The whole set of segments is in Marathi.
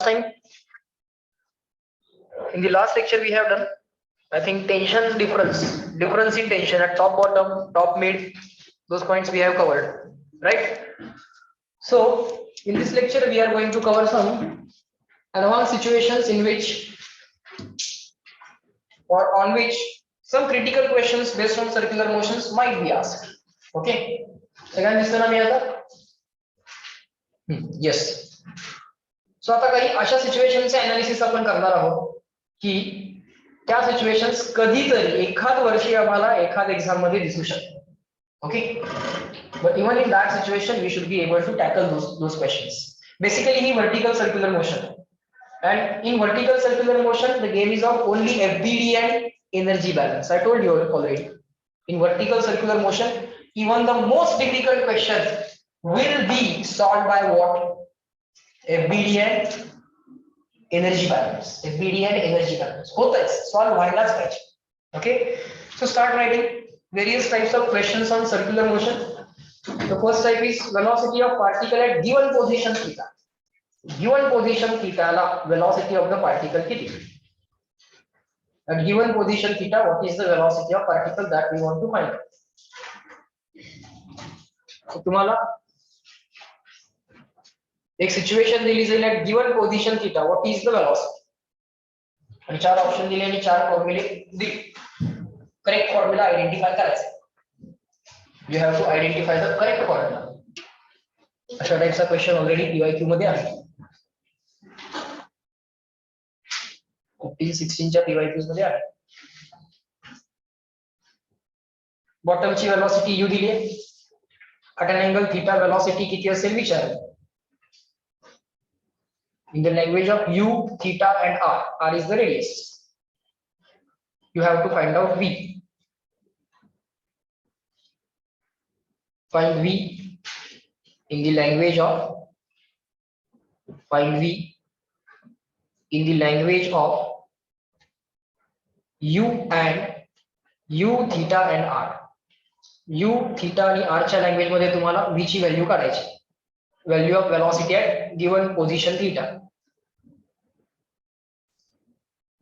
time in the last lecture we have done, I think tension difference in tension at top, bottom, top, mid, those points we have covered, right? So in this lecture we are going to cover some advanced situations in which or on which some critical questions based on circular motions might be asked. Okay, सगळ्यांना दिसतं ना मी आता? Yes. सो आता काही अशा सिच्युएशनचे अनालिसिस आपण करणार आहोत की त्या सिच्युएशन्स कधीतरी एखाद वर्षी आम्हाला एखाद एक्झाम मध्ये दिसू शकतात. Okay, but even in that situation we should be able to tackle those questions. Basically ही vertical circular motion, and in vertical circular motion the game is of only FBD and energy balance. I told you already, in vertical circular motion even the most difficult questions will be solved by what? FBD and energy balance. FBD and energy balance होतच, सॉल्व व्हायलाच पाहिजे. Okay, so start writing various types of questions on circular motion. The first type is velocity of particle at given position theta. Given position theta la velocity of the particle किती? At given position theta, what is the velocity of particle that we want to find? So तुम्हाला एक सिच्युएशन दिली जाईल at given position theta, what is the velocity? आणि चार ऑप्शन दिले आणि चार फॉर्म्युले दिले. करेक्ट फॉर्म्युला आयडेंटिफाय करायचा. You have to identify the correct formula. अशा टाइपचा क्वेश्चन ऑलरेडी PYQ मध्ये आहे. 15-16 च्या PYQs मध्ये आहे. बॉटमची वेलोसिटी u दिली आहे. at an angle theta velocity किती असेल विचार. In the language of u, theta and r is the radius. You have to find out v. Find v in the language of u and u, theta and r. u, theta आणि r च्या लँग्वेज मध्ये तुम्हाला v ची व्हॅल्यू काढायची. Value of velocity at given position theta.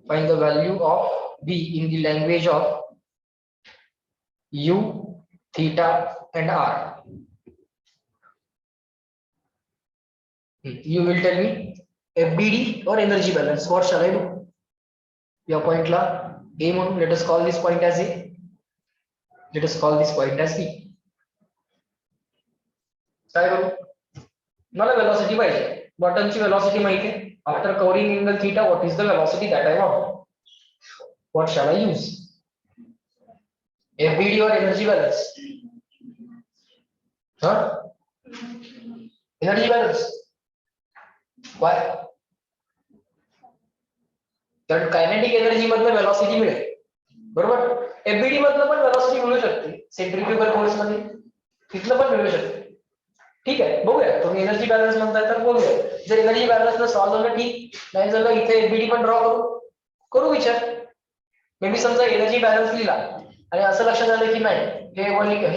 Find the value of v in the language of u, theta and r. You will tell me FBD or energy balance. What shall I do? Your point la a म्हणून, let us call this point as a, let us call this point as b. काय करू? मला वेलोसिटी पाहिजे. बॉटमची वेलोसिटी माहिती आहे. After covering angle theta, what is the velocity that I want? What shall I use? FBD or energy balance? Huh? Energy balance. Why? तर कायनेटिक एनर्जी मधनं वेलोसिटी मिळेल, बरोबर. FBD मधनं पण वेलोसिटी मिळू शकते, सेंट्रिफ्युगल फोर्स मध्ये तिथलं पण मिळू शकते. ठीक आहे, बघूया. तुम्ही एनर्जी बॅलन्स म्हणताय तर बोलूया. जर एनर्जी बॅलन्स सॉल्व्ह झालं ठीक, नाही झालं इथे FBD पण ड्रॉ करू विचार. मे बी समजा एनर्जी बॅलन्स लिहिला आणि असं लक्षात आलं की नाही हे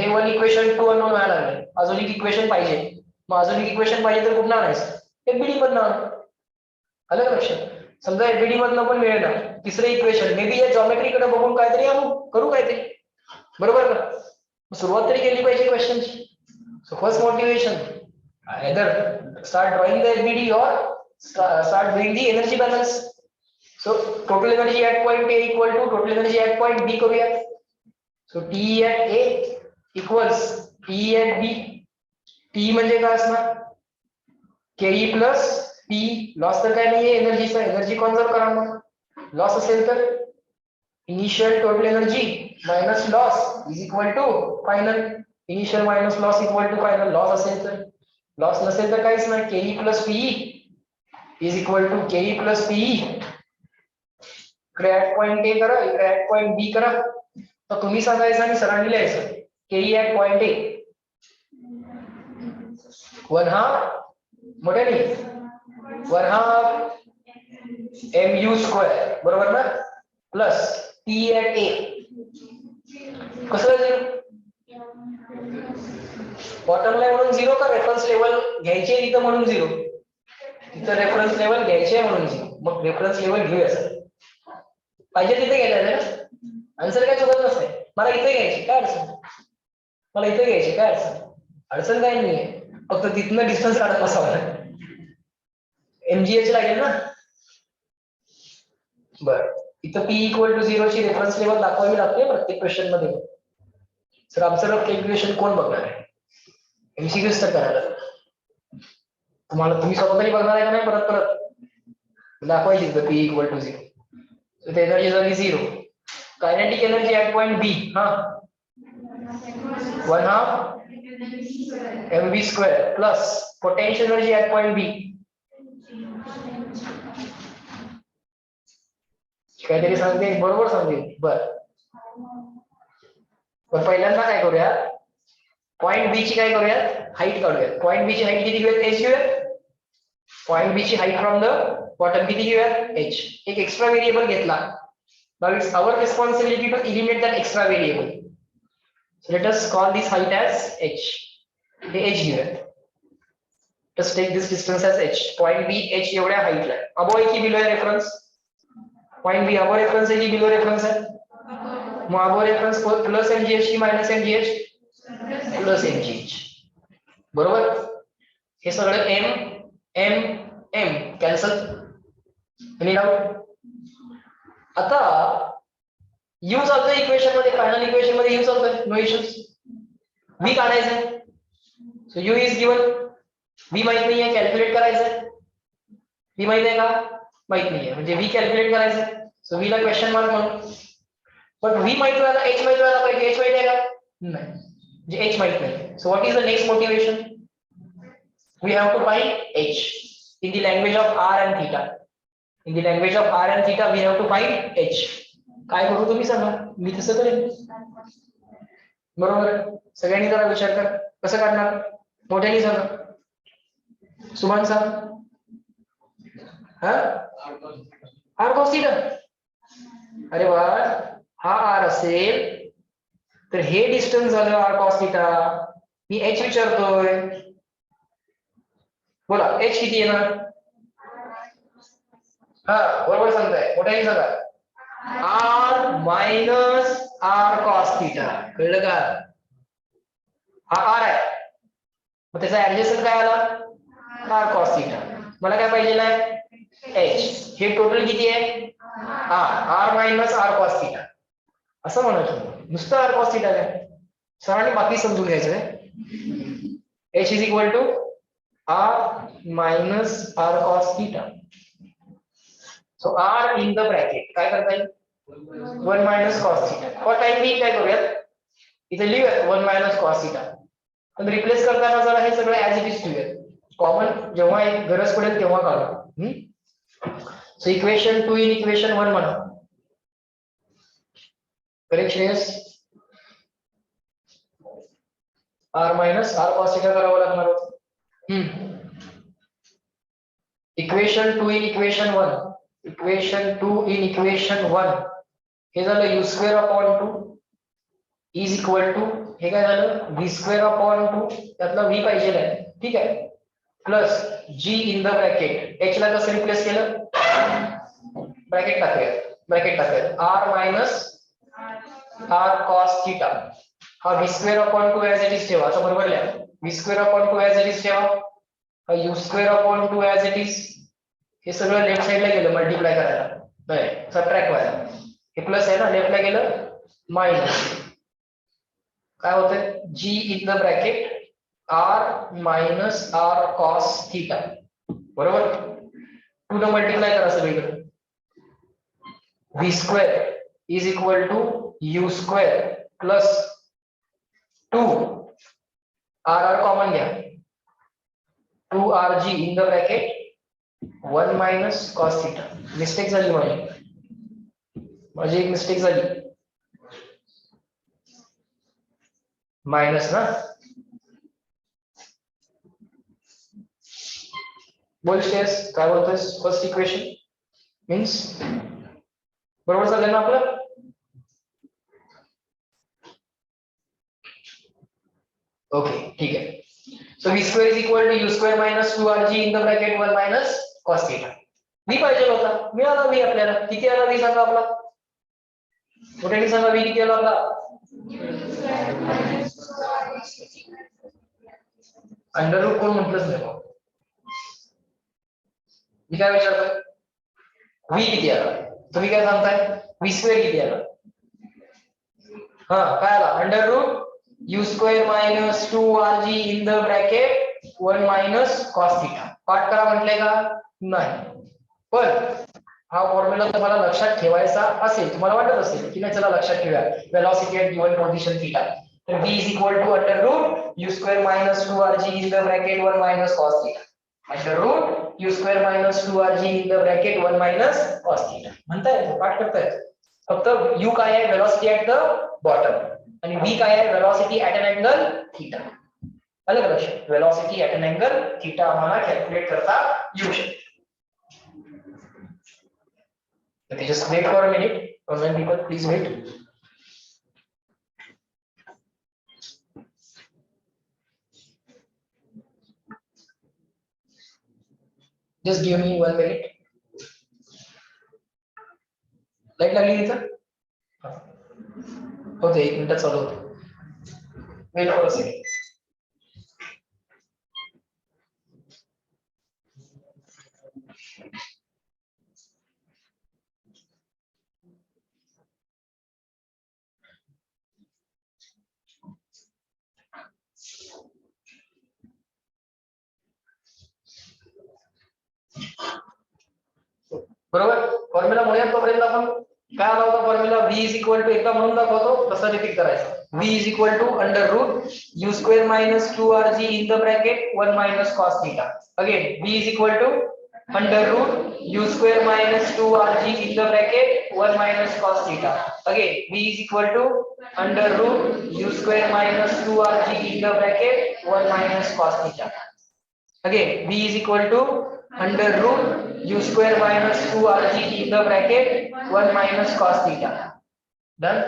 वन इक्वेशन 2 अननोन व्हायला लागले, अजून एक इक्वेशन पाहिजे. मग अजून एक इक्वेशन पाहिजे तर कुठं आणायचं? FBD मधनं आलं का लक्षात? समजा FBD मधनं पण मिळेल ना, तिसरं इक्वेशन मे बी या जॉमेट्रीकडे बघून काहीतरी करू काहीतरी, बरोबर का? सुरुवात तरी केली पाहिजे क्वेश्चनची. So first motivation, either start drawing the FBD or start doing the energy balance. So total energy at point A equal to total energy at point B करूया. So TE at A equals TE at B. TE म्हणजे काय असणार? KE plus P. लॉस तर काय नाहीये एनर्जीचा, एनर्जी कॉन्झर्व करा. मग लॉस असेल तर initial total energy minus loss is equal to final. Initial minus loss equal to final. Loss असेल तर, लॉस नसेल तर काहीच नाही. KE plus PE is equal to KE plus PE. इकडे ऍट पॉइंट A करा, इकडे ऍट पॉइंट B करा. तर तुम्ही सांगायचं आणि सरांनी लिहायचं. KE ऍट पॉइंट A 1/2 मोठे नाही 1/2 mu स्क्वेअर, बरोबर ना, प्लस TE ऍट A. कसं जाईल? बॉटम लाईन म्हणून 0 का रेफरन्स लेवल घ्यायचे तिथं म्हणून 0? तिथं रेफरन्स लेवल घ्यायचे म्हणून 0. मग रेफरन्स लेवल घेऊया सर. पाहिजे तिथे घ्यायचं ना, आन्सर काय चुकत नसते. मला इथे घ्यायची काय अडचण, मला इथे घ्यायची काय अडचण काय नाहीये. फक्त तिथनं डिस्टन्स काढत बसावं, MGH लागेल ना. बरं, इथं P = 0 ची रेफरन्स लेवल दाखवावी लागते प्रत्येक क्वेश्चन मध्ये. सर आमचं कॅल्क्युलेशन कोण बघणार आहे? MCQs तर करायला तुम्हाला, तुम्ही स्वतः तरी बघणार आहे का नाही परत परत दाखवायची P = 0. So the energy is 0. Kinetic energy at point B, 1/2 mv² plus potential energy at point B. काहीतरी सांगते, बरोबर सांगते. बरं, पहिल्यांदा काय करूया, पॉइंट बी ची काय करूया, हाईट काढूया. पॉइंट बी ची हाईट किती घेऊया, h घेऊया. पॉइंट बी ची हाईट फ्रॉम द बॉटम किती घेऊया, h. एक एक्स्ट्रा व्हेरिएबल घेतला. Now it's our responsibility to eliminate that extra variable. So let us call this height as h. हे h घेऊया. Just take this distance as h. Point B h एवढ्या हाईटला. above आहे की below आहे रेफरन्स? पॉइंट बी above रेफरन्स आहे की below रेफरन्स आहे? मग above रेफरन्स प्लस MGH की मायनस MGH? Plus MGH. बरोबर. हे सगळं m m m cancel. Any doubt? आता u चालतोय इक्वेशन मध्ये, फायनल इक्वेशन मध्ये u चालतोय, नो इश्यूज. v काढायचंय. So u is given. v माहित नाहीये, कॅल्क्युलेट करायचंय. v माहित आहे का? माहित नाहीये, म्हणजे v कॅल्क्युलेट करायचंय. सो v ला क्वेश्चन मार्क म्हणू. पण v माहित व्हायला h माहित व्हायला पाहिजे. h माहित आहे का? नाही, म्हणजे h माहित नाही. So what is the next motivation? We have to find h in the language of r and theta. In the language of r and theta we have to find h. काय करू तुम्ही सांगा, मी तसं करेन. बरोबर, सगळ्यांनी जरा विचार कर, कसं काढणार? मोठ्याने सांगा. सुभान सांग. r cos theta. अरे वा, हा r असेल तर हे डिस्टन्स झालं r cos थीटा. मी h विचारतोय, बोला h किती येणार? बरोबर सांगताय, मोठ्याने सांगा. r minus r cos theta. कळलं का? हा r आहे, मग त्याचा ऍडजस्टमेंट काय आला? r cos theta. मला काय पाहिजे आहे? h. हे टोटल किती आहे? r minus r cos theta. असं म्हणायचं, नुसतं r cos थीटा काय? सरांनी बाकी समजून घ्यायचं आहे. h is equal to r minus r cos theta. So r in the bracket काय करता येईल? 1 minus cos theta. For time be काय करूयात, इथे लिहूयात 1 मायनस cos थीटा. पण रिप्लेस करताना जरा हे सगळं ऍज इट इज ठेवूयात. कॉमन जेव्हा एक गरज पडेल तेव्हा काढू. सो इक्वेशन 2 इन इक्वेशन 1 म्हणा. Correct Shreyas? r minus r cos theta करावं लागणार होतं. Equation 2 in equation 1. Equation 2 in equation 1 हे झालं u² इज इक्वल टू, हे काय झालं v² त्यातला v पाहिजे आहे, ठीक आहे, plus g in the bracket. h ला कसं रिप्लेस केलं? ब्रॅकेट टाकूया r minus r cos theta. हा v² ऍज इट इज ठेवा. आता बरोबर लिहा, v² ऍज इट इज ठेवा. हा u² ऍज इट इज. हे सगळं लेफ्ट साइडला गेलं मल्टिप्लाय करायला, नाही सबट्रॅक्ट व्हायला. हे प्लस आहे ना, लेफ्टला गेलं मायनस. काय होतंय? g in the bracket r minus r cos theta. बरोबर, 2 न मल्टिप्लाय करा सगळीकडे. v² is equal to u² plus 2 r common घ्या, 2rg in the bracket 1 minus cos theta. Mistake झाली माझी एक मिस्टेक झाली. मायनस ना, बोल श्रेयस काय बोलतोयस? फर्स्ट इक्वेशन मीन्स बरोबर चाललंय ना आपलं? ओके, ठीक आहे. So v² is equal to u² minus 2rg in the bracket 1 minus cos theta. v पाहिजे होता, मिळाला v आपल्याला. किती आला v सांगा आपला, मोठ्याने सांगा v किती आला आपला. अंडर रूट कोण म्हटलंच नाही. मी काय विचारतोय, v किती आला, तुम्ही काय सांगताय v स्क्वेअर किती आला. हा काय आला, under root u square minus 2rg in the bracket 1 minus cos theta. पाठ करा म्हटले का नाही, पण हा फॉर्म्युला तुम्हाला लक्षात ठेवायचा असेल, तुम्हाला वाटत असेल की नाही चला लक्षात ठेवूया, velocity at given position theta. तर v is equal to under root u square minus 2rg in the bracket 1 minus cos theta. Under root u square minus 2rg in the bracket 1 minus cos theta. म्हणता येतो, पाठ करता येतो. फक्त u काय आहे, वेलॉसिटी ॲट द बॉटम, आणि v काय आहे, velocity at an angle theta. आलं का लक्षात, velocity at an angle theta आम्हाला कॅल्क्युलेट करता येऊ शकते. Okay, just wait for a minute. Online people, please wait. Just give me 1 minute. Light लागली तिथं? होते 1 मिनिट चालू होते. Wait for a second. बरोबर, फॉर्म्युला म्हणूया तोपर्यंत आपण काय आला होता formula, v is equal to, एकदा म्हणून दाखवतो तसं रिपीट करायचं. v is equal to under root u square minus 2rg in the bracket 1 minus cos theta. Again v is equal to under root u square minus 2rg in the bracket 1 minus cos theta. Again v is equal to under root u square minus 2rg in the bracket 1 minus cos theta. Again, v is equal to under root u square minus 2rg in the bracket 1 minus cos theta. Done.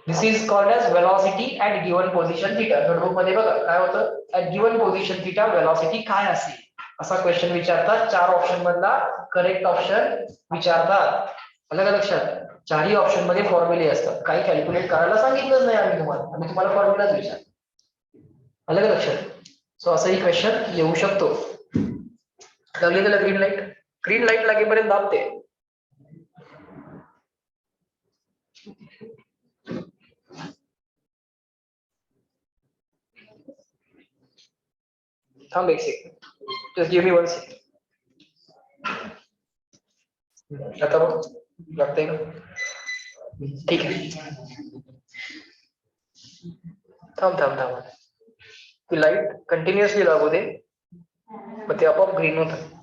This is called as velocity at given position theta. Notebook मध्ये बघा काय होतं, at given position theta velocity काय असेल असा क्वेश्चन विचारतात. 4 ऑप्शन मधला करेक्ट ऑप्शन विचारतात. आलं का लक्षात, चारही ऑप्शन मध्ये फॉर्म्युले असतात. काही कॅल्क्युलेट करायला सांगितलंच नाही आम्ही तुम्हाला फॉर्म्युलाच विचार. आलं का लक्षात. सो असंही क्वेश्चन येऊ शकतो. लागली त्याला ग्रीन लाईट, ग्रीन लाईट लागेपर्यंत दाबते. थांब 1 second, just give me 1 second. आता बघ लागतंय का, ठीक आहे. थांब ती लाईट कंटिन्युअसली लागू दे, मग ते आपोआप ग्रीन होतं.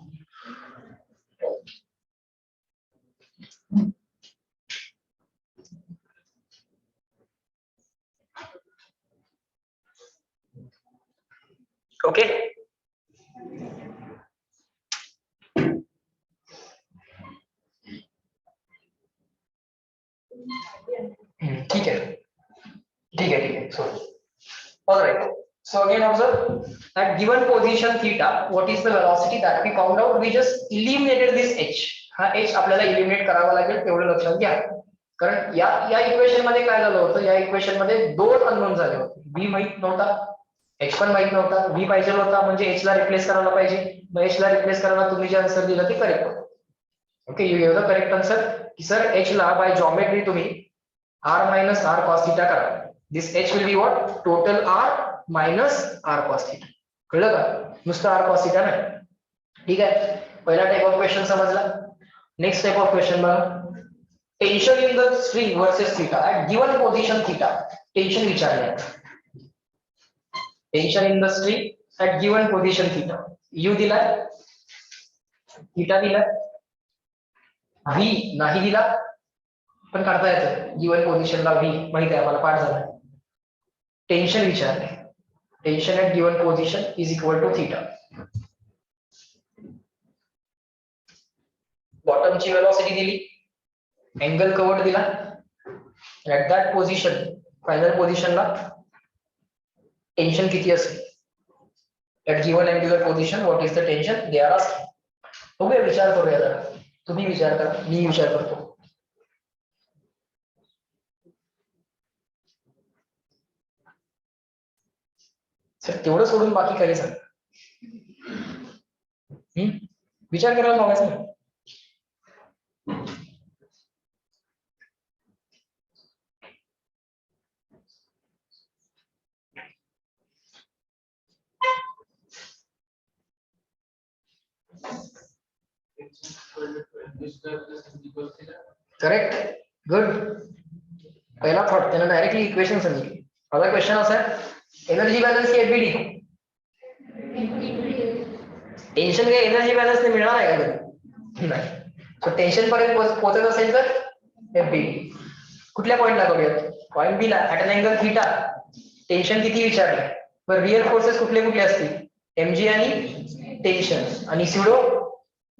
ओके, ठीक आहे. So all right, so again observe at given position theta what is the velocity that we found out. We just eliminated this h. हा h आपल्याला एलिमिनेट करावा लागेल, तेवढं लक्षात घ्या. कारण या इक्वेशन मध्ये काय झालं होतं, या इक्वेशन मध्ये 2 अननोन झाले होते. v माहित नव्हता, h पण माहित नव्हता. v पाहिजे होता म्हणजे h ला रिप्लेस करायला पाहिजे. मग h ला रिप्लेस करायला तुम्ही जे आन्सर दिलं ते करेक्ट होतं. Okay, you give the correct answer. की सर h ला बाय जॉमेट्री तुम्ही r minus r cos theta करा. This h will be what? Total r minus r cos theta. कळलं का, नुसतं r cos theta नाही. ठीक आहे, पहिला टाइप ऑफ क्वेश्चन समजला. नेक्स्ट टाइप ऑफ क्वेश्चन बघा, tension in the string versus theta at given position theta. Tension विचारले, tension in the string at given position theta. u दिलाय, थीटा दिलाय, v नाही दिला पण काढता येतं. गिवन पोझिशनला v माहिती आहे आम्हाला, पाठ झाला. टेन्शन विचारले, tension at given position is equal to theta. बॉटमची वेलॉसिटी दिली, अँगल कवर्ड दिला. ॲट दॅट पोझिशन, फायनल पोझिशनला टेन्शन किती असेल at given angular position, what is the tension they are asking. बघूया, विचार करूया जरा. तुम्ही विचार करा, मी विचार करतो. सर तेवढं सोडून बाकी काही सांग. विचार करायला लावायचं ना. Correct, good. पहिला थॉट त्यानं डायरेक्टली इक्वेशन सांगितली. माझा क्वेश्चन असा आहे, एनर्जी बॅलन्स की एफबीडी? टेन्शन काय एनर्जी बॅलन्स ने मिळणार आहे का? नाही. सो टेन्शन पर्यंत पोहोचत असेल तर एफबीडी. कुठल्या पॉईंटला करूयात? पॉईंट बी ला at an angle theta tension किती विचारलंय. पण रिअल फोर्सेस कुठले कुठले असतील? एमजी आणि टेन्शन आणि स्युडो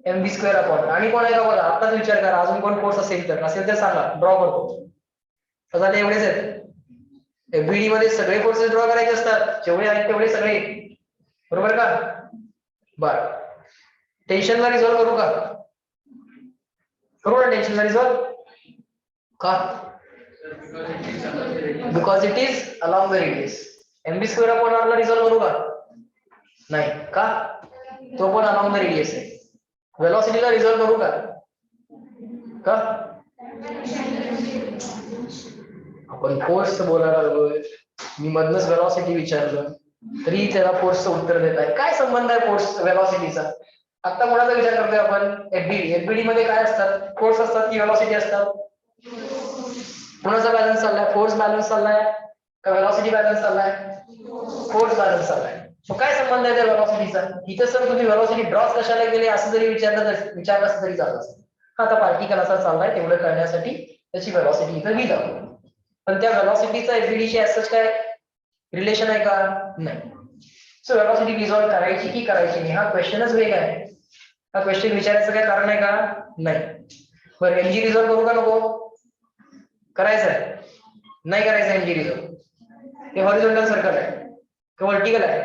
एमबी स्क्वेअर अपॉन. आणि कोण आहे का बघा, आताच विचार करा. अजून कोण फोर्स असेल तर सांगा, ड्रॉ करतो. तर एवढेच आहेत. एफबीडी मध्ये सगळे फोर्सेस ड्रॉ करायचे असतात, जेवढे आहेत तेवढे सगळे, बरोबर का? बर, टेन्शनला रिझॉल्व्ह करू का? करू ना टेन्शनला रिझॉल्व्ह का? Because it is along the radius. Mv square upon r ला रिझॉल्व्ह करू का? नाही का? तो पण अलॉंग द रेडियस आहे. वेलॉसिटीला रिझॉल्व्ह करू का? आपण फोर्स बोलायला लागलोय, मी मधनच वेलॉसिटी विचारलं तरी त्याला फोर्सचं उत्तर देत आहे. काय संबंध आहे फोर्स वेलॉसिटीचा? आता कोणाचा विचार करतोय आपण? एफबीडी. एफबीडी मध्ये काय असतात? फोर्स असतात की वेलॉसिटी असतात? कोणाचा बॅलन्स चाललाय? फोर्स बॅलन्स चाललाय का वेलॉसिटी बॅलन्स चाललाय? फोर्स बॅलन्स चाललाय. सो काय संबंध आहे त्या वेलॉसिटीचा? इथं सर तुम्ही वेलॉसिटी ड्रॉप कशाला गेले असं जरी विचारलं तरी चालत असतं. आता पार्टिकल असा चाललाय तेवढं करण्यासाठी त्याची वेलॉसिटी इथं लिहिली जाते. पण त्या वेलॉसिटीचा एफबीडीशी असंच काय रिलेशन आहे का? नाही. सो वेलॉसिटी रिझॉल्व्ह करायची की करायची नाही हा क्वेश्चनच वेगळा आहे. हा क्वेश्चन विचारायचं काय कारण आहे का? नाही. बरं, एमजी रिझॉल्व्ह करू का नको? करायचं आहे? नाही करायचं एमजी रिझॉल्व्ह? हे हॉरिझॉन्टल सर्कल आहे का व्हर्टिकल आहे?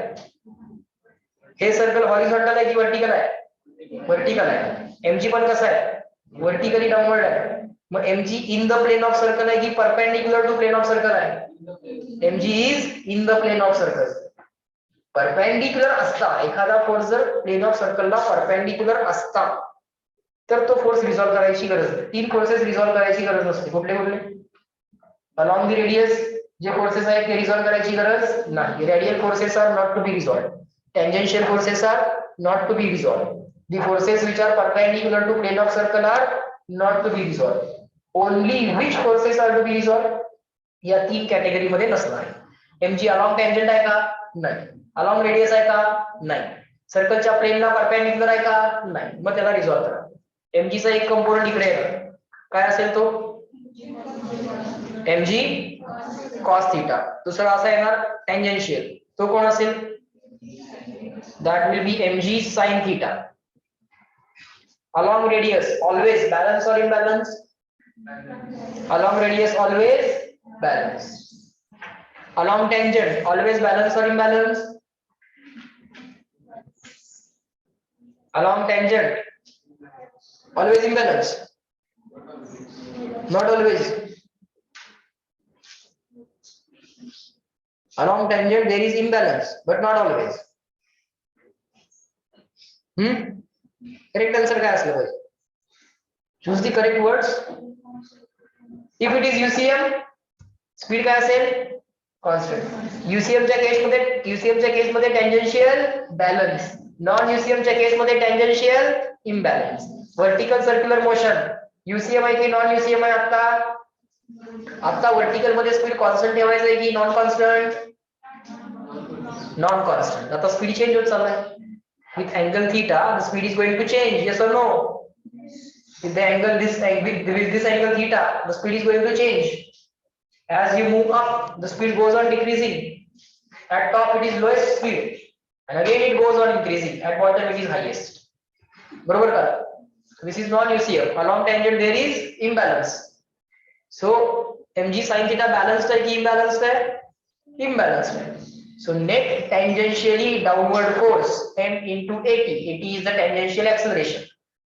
हे सर्कल हॉरिझॉन्टल आहे की व्हर्टिकल आहे? व्हर्टिकल आहे. एमजी पण कसं आहे? व्हर्टिकली डाऊनवर्ड आहे. मग mg in the plane of circle आहे की perpendicular to plane of circle आहे? Mg is in the plane of circle. Perpendicular असता एखादा फोर्स जर प्लेन ऑफ सर्कलला परपेंडिक्युलर असता तर तो फोर्स रिझॉल्व्ह करायची गरज नाही. 3 फोर्सेस रिझॉल्व्ह करायची गरज नसते. कुठले कुठले? अलॉंग द रेडियस जे फोर्सेस आहेत ते रिझॉल्व्ह करायची गरज नाही. Radial forces are not to be resolved. Tangential forces are not to be resolved. The forces which are perpendicular to plane of circle are not to be resolved. Only which forces are to be resolved? या 3 कॅटेगरी मध्ये नसणार. एमजी अलॉंग टेंजंट आहे का? नाही. अलॉंग रेडियस आहे का? नाही. सर्कलच्या प्लेनला परपेंडिक्युलर आहे का? नाही. मग त्याला रिझॉल्व्ह करा. एमजीचा एक कंपोनंट इकडे येणार, काय असेल तो? MG cos theta. दुसरा असा येणार टेंजेन्शियल, तो कोण असेल? That will be MG sine theta. Along radius always balance or imbalance? Along radius always balance. Along tangent always balance or imbalance? Along tangent always imbalance? Not always. Along tangent there is imbalance but not always. Correct answer काय असलं पाहिजे? Choose the correct words. If it is UCM, speed काय असेल? कॉन्स्टंट. UCM च्या केसमध्ये टेंजेन्शियल बॅलन्स, नॉन UCM च्या केसमध्ये tangential imbalance. Vertical circular motion UCM आहे की नॉन UCM आहे? आता व्हर्टिकल मध्ये स्पीड कॉन्स्टंट ठेवायचं आहे की नॉन कॉन्स्टंट? Non constant. आता स्पीड चेंज होत चाललाय. With angle theta, the speed is going to change. Yes or no? With the angle with this angle theta, the speed is going to change. As you move up, the speed goes on decreasing. At top, it is lowest speed, and again it goes on increasing. At bottom, it is highest. बरोबर का? This is non-UCM. Along tangent, there is imbalance. So mg sin theta balanced है कि imbalanced है? Imbalanced है. So net tangentially downward force m into at. At is the tangential acceleration.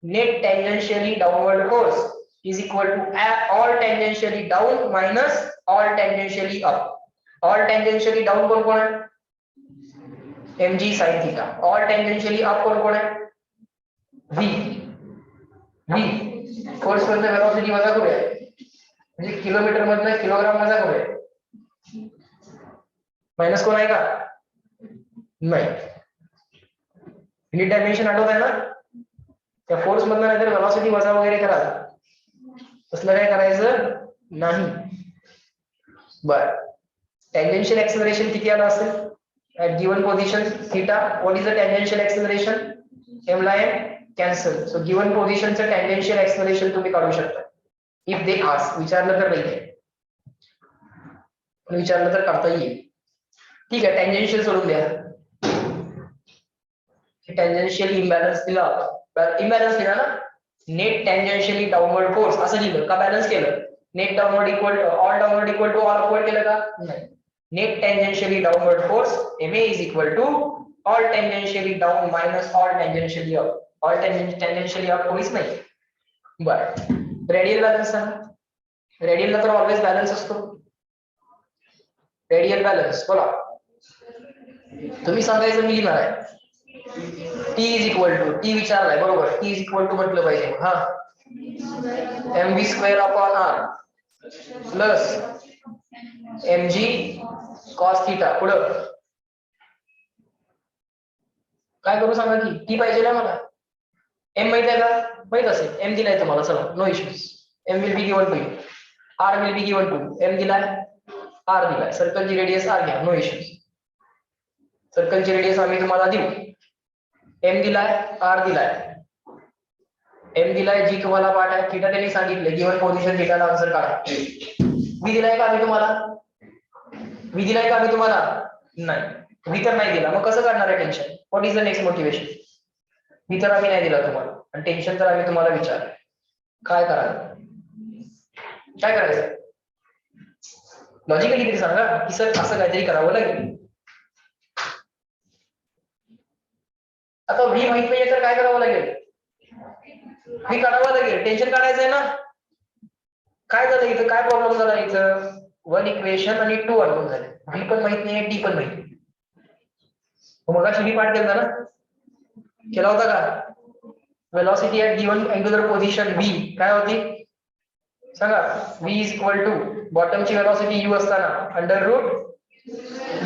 net tangentially downward force is equal to all tangentially down minus all tangentially up. all tangentially down कौन है? mg sin theta. all tangentially up कौन है? v. फोर्स मधनं वेलोसिटी वजा करूया, म्हणजे किलोमीटर मधनं किलोग्राम वजा करूया. मायनस कोण आहे का? नाही. युनिट डायमेन्शन आठवत आहे ना? त्या फोर्स मधनं नाहीतर वेलोसिटी वजा वगैरे करा, तसलं काय करायचं नाही. बर, टँजेन्शियल एक्सेलरेशन किती आलं असेल at given position theta? what is the tangential acceleration? m line cancel. so given position चं tangential acceleration तुम्ही काढू शकता if they ask. विचारलं तर नाही, विचारलं तर काढता येईल. ठीक आहे, tangential सोडून द्या. tangential imbalance दिला, imbalance दिला ना, net tangentially downward force असं लिहिलं का? बॅलन्स केलं. net downward equal to all downward equal to all upward केलं का? नाही. net tangentially downward force ma is equal to all tangentially down minus all tangentially up. all tangentially up कोणीच नाही. बरं, रेडियल बॅलन्स सांगा. रेडियलला तर ऑलवेज बॅलन्स असतो. रेडियल बॅलन्स बोला, तुम्ही सांगायचं, मी लिहिणार आहे. T is equal to, T विचारलाय बरोबर, T is equal to म्हटलं पाहिजे. हा, mv square upon r plus mg cos theta. पुढं काय करू सांगा की? T पाहिजे ना मला. m माहित आहे का? माहित असेल, m दिलाय तुम्हाला, चला no issues. m will be given to you, r will be given to you. m दिलाय, r दिलाय, सर्कलची रेडियस r घ्या, नो इश्यूज. सर्कलची रेडियस आम्ही तुम्हाला देऊ. m दिलाय, r दिलाय, m दिलाय, जी तुम्हाला पाठ आहे, थीटा त्यांनी सांगितलं, गिवन पोझिशन थीटाला आन्सर काढा. v दिलाय का आम्ही तुम्हाला? v दिलाय का आम्ही तुम्हाला? नाही. v तर नाही दिला, मग कसं काढणार आहे tension? What is the next motivation? v तर आम्ही नाही दिला तुम्हाला, आणि टेन्शन तर आम्ही तुम्हाला विचारलं. काय करायचं? काय करायचं? लॉजिकली तरी सांगा की सर असं काहीतरी करावं लागेल. आता v माहित नाहीये तर काय करावं लागेल? v काढावं लागेल. टेन्शन काढायचं आहे ना. काय झालं इथं? काय प्रॉब्लेम झाला इथं? वन इक्वेशन आणि टू अननोन झाले. v पण माहित नाहीये, t पण माहित नाही. मगाशी मी पाठ केला ना, केला होता का? Velocity at given angular position v काय होती सांगा? v इज इक्वल टू बॉटमची वेलोसिटी u असताना under root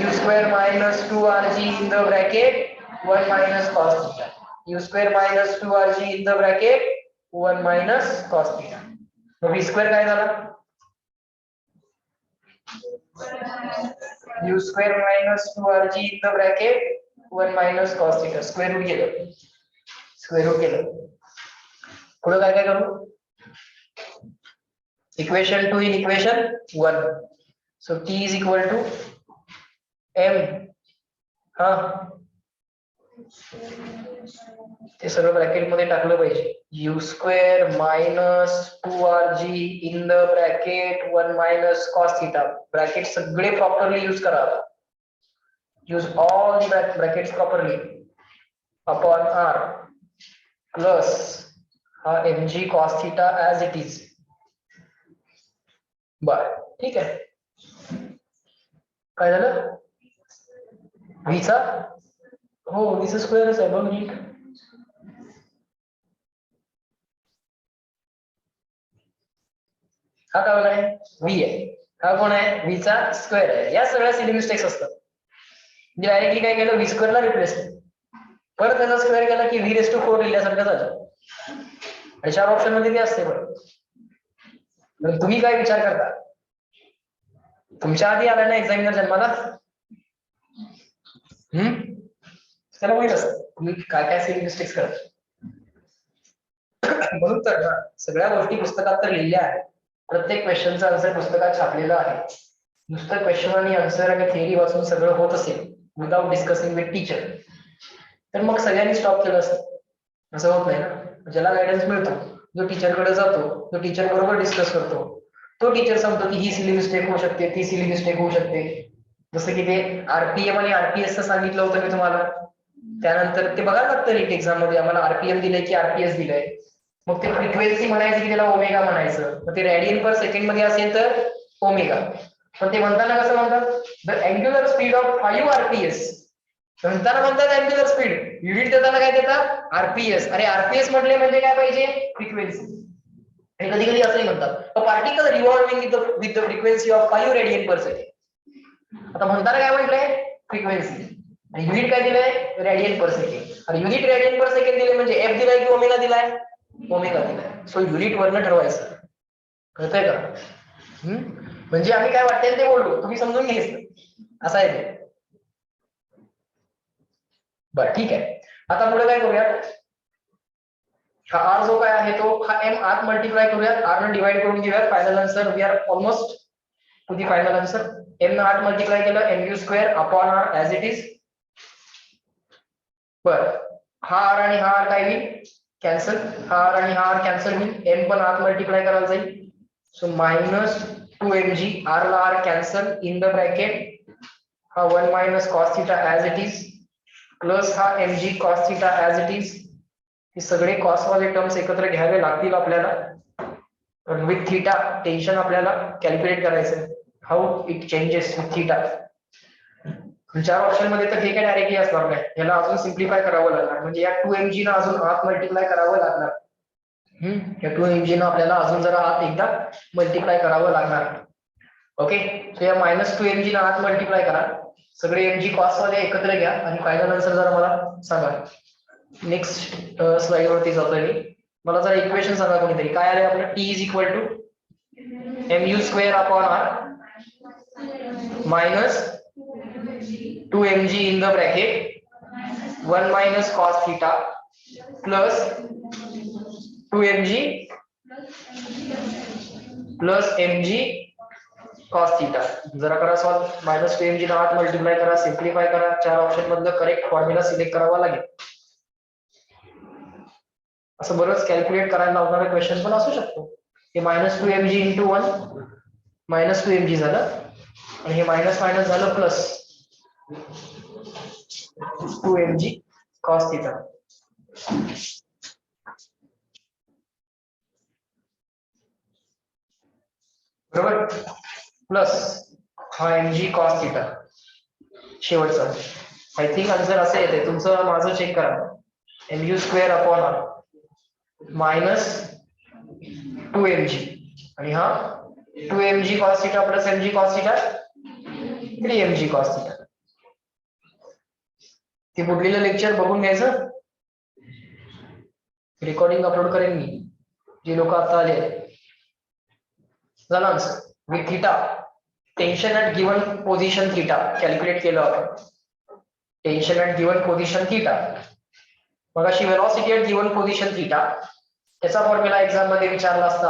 u square minus 2rg in the bracket 1 minus cos theta. u square minus 2rg in the bracket 1 minus cos theta. मग v स्क्वेअर काय झाला? u square minus 2rg in the bracket 1 minus cos theta. Square root गेलं, स्क्वेअर रूट केलं. पुढे काय काय करू? Equation 2 in equation 1. So t is equal to m. हा, ते सगळं ब्रॅकेट मध्ये टाकलं पाहिजे. u square minus 2rg in the bracket 1 minus cos theta. Bracket सगळे प्रॉपरली यूज करा. Use all the brackets properly upon r plus हा mg cos theta as it is. बर, ठीक आहे. काय झालं? v चा, हो v चा स्क्वेअरच आहे. बघ नीट. हा काय आहे? v आहे. हा कोण आहे? v चा स्क्वेअर आहे. या सगळ्या सिली मिस्टेक्स असतात. डायरेक्टली काय केलं? v स्क्वेअर ला रिप्लेस केलं, परत त्याचा स्क्वेअर केला की v⁴ लिहिल्यासारखं झालं. आणि 4 ऑप्शन मध्ये ते असते. पण तुम्ही काय विचार करता? तुमच्या आधी आला ना एक्झामिनर जन्माला, त्याला माहित असतं तुम्ही काय काय सिली मिस्टेक्स करता. म्हणून तर ना सगळ्या गोष्टी पुस्तकात तर लिहिल्या आहेत. प्रत्येक क्वेश्चनचा आन्सर पुस्तकात छापलेला आहे. नुसतं क्वेश्चन आणि आन्सर आणि थेअरी वाचून सगळं होत असेल विदाउट डिस्कसिंग विथ टीचर, तर मग सगळ्यांनी स्टॉप केलं असतं. असं होत नाही ना. ज्याला गायडन्स मिळतो, जो टीचरकडे जातो, जो टीचर बरोबर डिस्कस करतो, तो टीचर सांगतो की ही सिली मिस्टेक होऊ शकते, ती सिली मिस्टेक होऊ शकते. जसं की ते आरपीएम आणि आरपीएस सांगितलं होतं मी तुम्हाला. त्यानंतर ते बघायला लागतं नीट एक्झाम मध्ये, आम्हाला आरपीएम दिलंय की आरपीएस दिलंय. मग ते फ्रिक्वेन्सी म्हणायची की त्याला ओमेगा म्हणायचं, मग ते रेडियन पर सेकंड मध्ये असेल तर ओमेगा. पण ते म्हणताना कसं म्हणतात, the angular speed of 5 RPS. म्हणताना म्हणतात अँग्युलर स्पीड, युनिट देताना काय देतात आरपीएस. अरे आरपीएस म्हटले म्हणजे काय पाहिजे, फ्रिक्वेन्सी. आणि कधी कधी असंही म्हणतात particle revolving with the frequency of 5 radian per second. आता म्हणताना काय म्हटलंय, फ्रिक्वेन्सी, आणि युनिट काय दिलंय, रेडियन पर सेकंड. आणि युनिट रेडियन पर सेकंड दिले म्हणजे एफ दिलाय की ओमेगा दिलाय, ओमेगा दिलाय. सो युनिट वरनं ठरवायचं, कळतंय का? म्हणजे आम्ही काय वाटेल ते बोललो, तुम्ही समजून घ्यायचं, असं आहे ते. बरं ठीक आहे, आता पुढे काय करूयात, हा आर जो काय आहे तो हा एम आत मल्टिप्लाय करूयात, आर ने डिवाइड करून घेऊयात. Final answer we are almost to the final answer. M ने आत मल्टिप्लाय केलं, m u square upon r as it is. बरं, हा आर आणि हा आर काय होईल, कॅन्सल. हा आर आणि हा आर कॅन्सल होईल, एम पण आत मल्टिप्लाय करायला जाईल. सो मायनस 2mg, आर ला r cancel, in the bracket हा 1 minus cos theta as it is, plus हा mg cos theta as it is. हे सगळे कॉस वाले टर्म्स एकत्र घ्यावे लागतील आपल्याला. विथ थिटा टेन्शन आपल्याला कॅल्क्युलेट करायचं, how it changes with theta. 4 option मध्ये तर हे काय डायरेक्टली असणार नाही, याला अजून सिम्प्लिफाय करावं लागणार. म्हणजे या 2mg ना अजून आत मल्टिप्लाय करावं लागणार. या 2mg ना आपल्याला अजून जरा आत एकदा मल्टिप्लाय करावं लागणार. ओके, सो या मायनस 2mg ना आत मल्टिप्लाय करा, सगळे mg कॉस वाले एकत्र घ्या आणि फायनल आन्सर जरा मला सांगा. नेक्स्ट स्लाइड वरती जातोय मी. मला जरा इक्वेशन सांगा कोणीतरी, काय आले आपलं, T is equal to mu square upon r minus 2mg in the bracket 1 minus cos theta plus 2mg plus mg cos theta. जरा करा सॉल्व, मायनस 2mg ना आत मल्टिप्लाय करा, सिम्प्लिफाय करा, 4 ऑप्शन मधलं करेक्ट फॉर्म्युला सिलेक्ट करावा लागेल. असं बरंच कॅल्क्युलेट करायला लावणारा क्वेश्चन पण असू शकतो. हे minus 2mg into 1 minus 2mg झालं, आणि हे मायनस मायनस झालं प्लस 2mg कॉस थिटा. बरोबर, प्लस हा mg कॉस थिटा. शेवटचा आय थिंक आन्सर असं येते तुमचं, माझं चेक करा. mu square upon r minus 2mg, आणि हा 2mg cos theta plus mg cos theta 3mg cos theta. ते बुडलेलं लेक्चर बघून घ्यायचं, रेकॉर्डिंग अपलोड करेन मी, जे लोक आता आले. झालं answer. With theta tension at given position theta calculate केलं आपण. Tension at given position theta, मग अशी velocity at given position theta, त्याचा फॉर्म्युला एक्झाम मध्ये विचारला असता.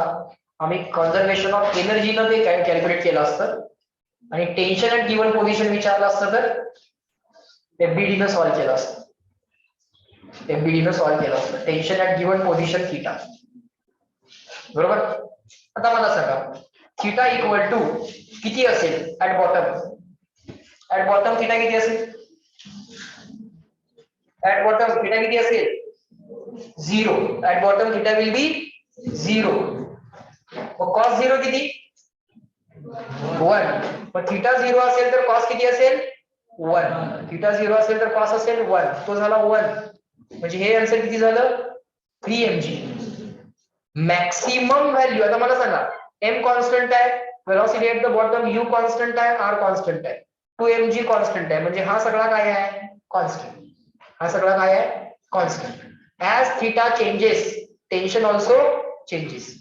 आम्ही कन्झर्वेशन ऑफ एनर्जीनं ते कॅल्क्युलेट केलं असतं, आणि टेन्शन ॲट गिवन पोझिशन विचारलं असतं तर एफबीडी न सॉल्व्ह केलं असतं. एफबीडी न सॉल्व्ह केलं असतं tension at given position theta. बरोबर, आता मला सांगा थीटा इक्वल टू किती असेल at bottom. At bottom theta किती असेल, ऍट बॉटम थीटा किती असेल, 0. At bottom theta will be 0. मग कॉस 0 किती, 1. मग थीटा 0 असेल तर कॉस किती असेल, 1. थीटा 0 असेल तर कॉस असेल 1, तो झाला 1. म्हणजे हे आन्सर किती झालं, 3mg. मॅक्सिमम व्हॅल्यू, आता मला सांगा m कॉन्स्टंट आहे, velocity at the bottom u constant आहे, r कॉन्स्टंट आहे, 2mg कॉन्स्टंट आहे, म्हणजे हा सगळा काय आहे, कॉन्स्टंट. हा सगळा काय आहे, constant. As theta changes tension also changes.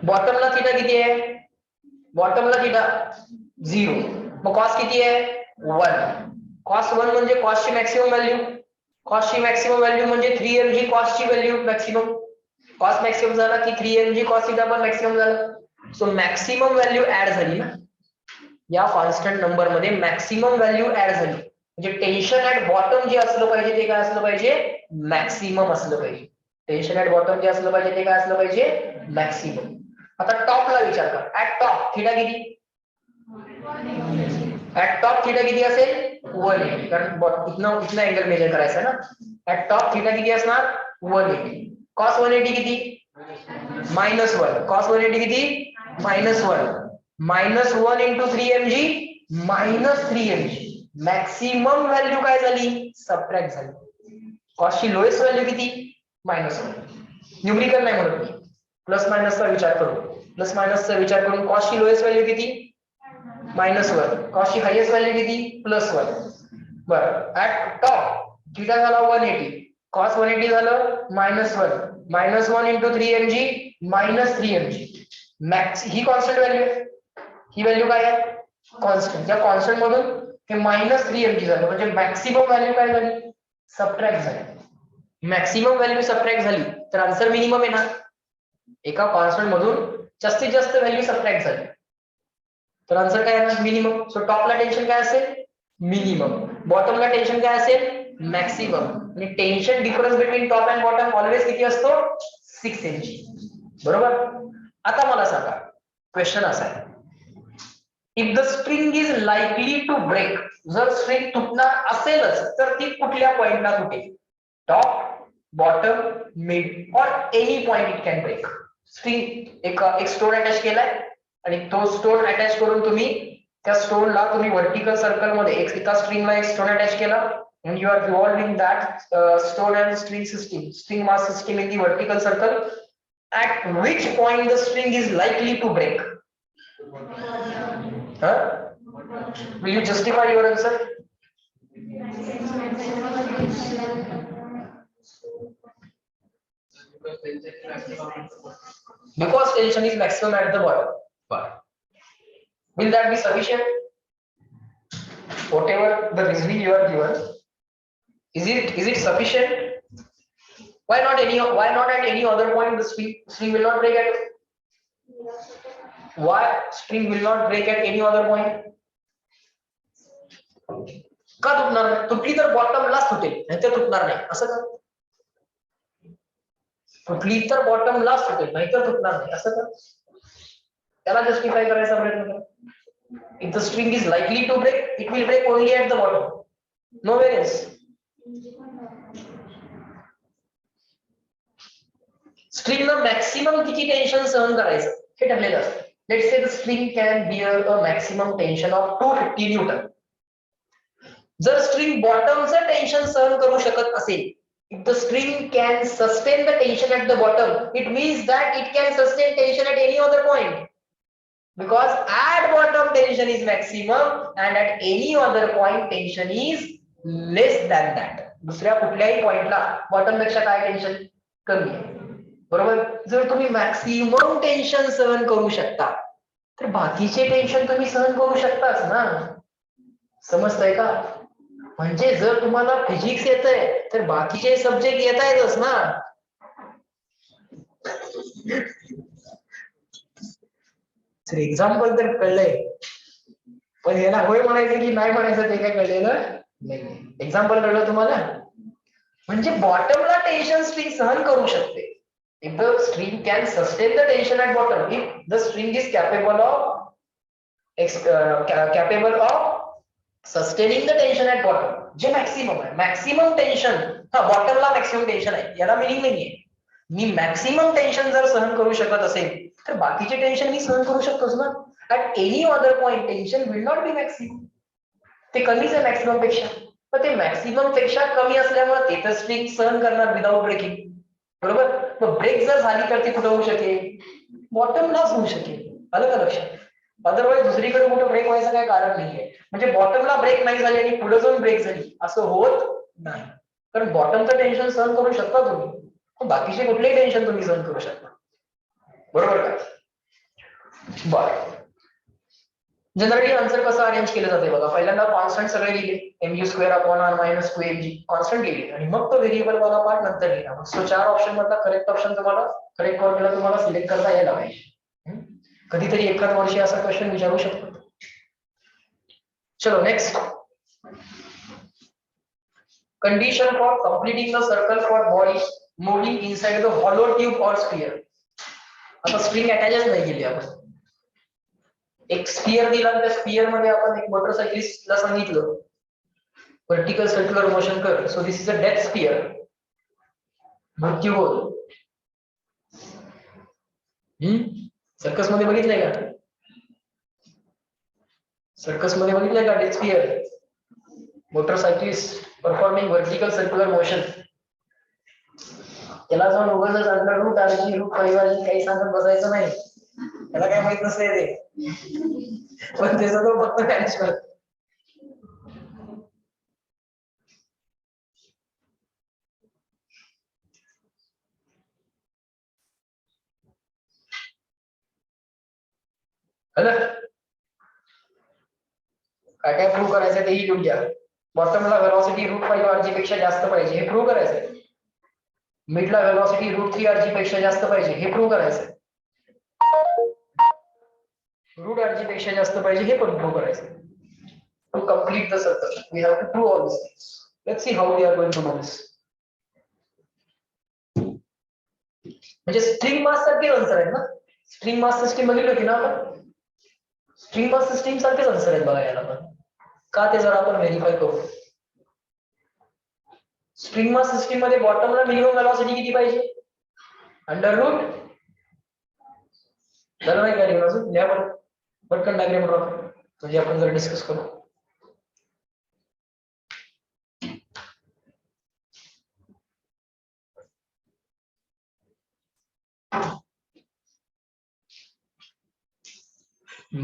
बॉटमला थीटा किती आहे, बॉटमला थीटा 0, मग कॉस किती आहे, 1. कॉस 1 म्हणजे कॉसची मॅक्सिमम व्हॅल्यू, कॉसची मॅक्सिमम व्हॅल्यू म्हणजे 3mg कॉसची व्हॅल्यू मॅक्सिमम. कॉस मॅक्सिमम झाला की 3mg कॉस थिटा पण मॅक्सिमम झाला. सो मॅक्सिमम व्हॅल्यू ऍड झाली ना, या कॉन्स्टंट नंबर मध्ये मॅक्सिमम व्हॅल्यू ऍड झाली. म्हणजे टेन्शन ऍट बॉटम जे असलं पाहिजे ते काय असलं पाहिजे, मॅक्सिमम असलं पाहिजे. टेन्शन ऍट बॉटम जे असलं पाहिजे ते काय असलं पाहिजे, मॅक्सिमम. आता टॉपला विचार करा, ऍट टॉप थीटा किती, ऍट टॉप थीटा किती असेल, 180, कारण इथनं अँगल मेजर करायचा ना. ऍट टॉप थीटा किती असणार, 180. cos 180 किती -1 cos 180 किती -1 -1 into 3mg -3mg maximum value काय झाली सबट्रॅक्ट झाली कॉस्ट ची लोएस्ट व्हॅल्यू किती -1 न्यूमरिकल नाही म्हणत मी प्लस मायनसचा विचार करू प्लस मायनसचा विचार करून कॉस्ट ची लोएस्ट व्हॅल्यू किती -1 कॉस्ट ची हायेस्ट व्हॅल्यू किती +1 बरं ऍट टॉप थीटा झाला 180 cos 180 झालं -1 -1 into 3mg -3mg मॅक्स ही कॉन्स्टंट व्हॅल्यू आहे ही व्हॅल्यू काय आहे कॉन्स्टंट या कॉन्स्टंट मधून हे -3mg झालं म्हणजे मॅक्सिमम व्हॅल्यू काय झाली सबट्रॅक्ट झाली मॅक्सिमम व्हॅल्यू सबट्रॅक्ट झाली तर आन्सर मिनिमम आहे ना एका कॉन्स्टंट मधून जास्तीत जास्त व्हॅल्यू सबट्रॅक्ट झाली तर आन्सर काय आहे मिनिमम सो टॉपला टेन्शन काय असेल मिनिमम बॉटमला टेन्शन काय असेल मॅक्सिमम आणि tension difference between top and bottom always किती असतो 6 mg बरोबर आता मला सांगा क्वेश्चन असा आहे if the string is likely to break जर स्ट्रिंग तुटणार असेलच तर ती कुठल्या पॉइंटला तुटेल top bottom mid or any point it can break string एक स्टोन अटॅच केलाय आणि तो स्टोन अटॅच करून तुम्ही त्या स्टोनला तुम्ही वर्टिकल सर्कल मध्ये एका स्ट्रिंगला एक स्टोन अटॅच केला and you are revolving that stone and string mass system in the vertical circle at which point the string is likely to break will you justify your answer because tension is maximum at the bottom but will that be sufficient whatever the reasoning you are given is it sufficient why not at any other point the string will not break at why string will not break at any other point का तुटणार नाही तुटली तर बॉटमलाच तुटेल नाही तर तुटणार नाही असं का तुटली तर बॉटमलाच तुटेल नाही तर तुटणार नाही असं का त्याला जस्टिफाय करायचा प्रयत्न करा if the string is likely to break it will break only at the bottom nowhere else string ला मॅक्सिमम किती टेन्शन सहन करायचं हे ठरलेलं असतं let's say the string can bear a maximum tension of 250 newton जर स्ट्रिंग बॉटमचं टेन्शन सहन करू शकत असेल if the string can sustain the tension at the bottom it means that it can sustain tension at any other point because at bottom tension is maximum and at any other point tension is less than that दुसऱ्या कुठल्याही पॉइंटला बॉटम पेक्षा काय टेन्शन कमी आहे बरोबर जर तुम्ही मॅक्सिमम टेन्शन सहन करू शकता तर बाकीचे टेन्शन तुम्ही सहन करू शकताच ना समजतंय का म्हणजे जर तुम्हाला फिजिक्स येतंय तर बाकीचे सब्जेक्ट येत आहेतच ना तर एक्झाम्पल तर कळलंय पण याला होय म्हणायचं की नाही म्हणायचं ते काय कळलेलं नाही एक्झाम्पल कळलं तुम्हाला म्हणजे बॉटमला टेन्शन स्ट्रिंग सहन करू शकते if the string can sustain the tension at bottom if the string is capable of sustaining the tension at bottom जे मॅक्सिमम आहे मॅक्सिमम टेन्शन हा बॉटमला मॅक्सिमम टेन्शन आहे याला मिनिंग नाहीये मी मॅक्सिमम टेन्शन जर सहन करू शकत असेल तर बाकीचे टेन्शन मी सहन करू शकतोच ना at any other point tension will not be maximum ते कमीच आहे मॅक्सिमम पेक्षा पण ते मॅक्सिमम पेक्षा कमी असल्यामुळे ते तर स्ट्रिंग सहन करणार विदाउट ब्रेकिंग बरोबर मग ब्रेक जर झाली तर ती कुठं होऊ शकेल बॉटमलाच होऊ शकेल आलं का लक्षात अदरवाईज दुसरीकडे कुठं ब्रेक व्हायचं काय कारण नाहीये म्हणजे बॉटमला ब्रेक नाही झाली आणि पुढे जाऊन ब्रेक झाली असं होत नाही कारण बॉटमचं टेन्शन सहन करू शकता तुम्ही बाकीचे कुठलेही टेन्शन तुम्ही सहन करू शकता बरोबर का बरं जनरली आन्सर कसं अरेंज केलं जाते बघा पहिल्यांदा कॉन्स्टंट सगळे लिहिले mu² upon r minus 2mg constant लिहिले आणि मग तो व्हेरिएबल वाला पार्ट नंतर लिहिला सो 4 ऑप्शन मधला करेक्ट ऑप्शन तुम्हाला करेक्ट फॉर्म्युला तुम्हाला सिलेक्ट करता यायला पाहिजे कधीतरी एखाद वर्षी असा क्वेश्चन विचारू शकतो चलो next condition for completing the circle for body moving inside the hollow tube और स्फियर आता स्ट्रिंग अटॅचच नाही केली आपण एक स्फियर दिला त्या स्फियर मध्ये आपण एक मोटरसायकलिस्टला सांगितलं वर्टिकल सर्क्युलर मोशन कर so this is a death sphere मृत्यू होईल सर्कस मध्ये बघितलंय का? सर्कस मध्ये बघितलंय का डेस्पियर मोटरसायकलिस्ट परफॉर्मिंग वर्टिकल सर्क्युलर मोशन. त्याला जाऊन उगाच अंडर रूट आरची रूट परिवारची काही सांगत बसायचं नाही. त्याला काय माहित नसते ते, पण त्याचा तो फक्त मॅनेज करत. काय काय प्रूव्ह करायचं तेही लिहून घ्या. बॉटमला वेलॉसिटी रूट 5 आरजी पेक्षा जास्त पाहिजे हे प्रूव्ह करायचंय. मिडला वेलॉसिटी रूट 3 आरजी पेक्षा जास्त पाहिजे हे प्रूव्ह करायचंय. रूट आरजी पेक्षा जास्त पाहिजे हे पण प्रूव्ह करायचंय. To complete the circle, we have to prove all these things. Let's see how we are going to do this. म्हणजे स्ट्रिंग मास सारखे आन्सर आहेत ना. स्ट्रिंग मास सिस्टीम बघितली होती ना आपण. स्ट्रिंग मास सिस्टीम सारखेच आन्सर आहेत बघा याला पण. का ते जरा आपण व्हेरीफाय करू. स्ट्रिंग मास सिस्टीम मध्ये बॉटमला मिनिमम वेलॉसिटी किती पाहिजे? अंडर रूट झालं नाही काय अजून लिहा बरं. पटकन डायग्राम ड्रॉ करा म्हणजे आपण जरा डिस्कस करू.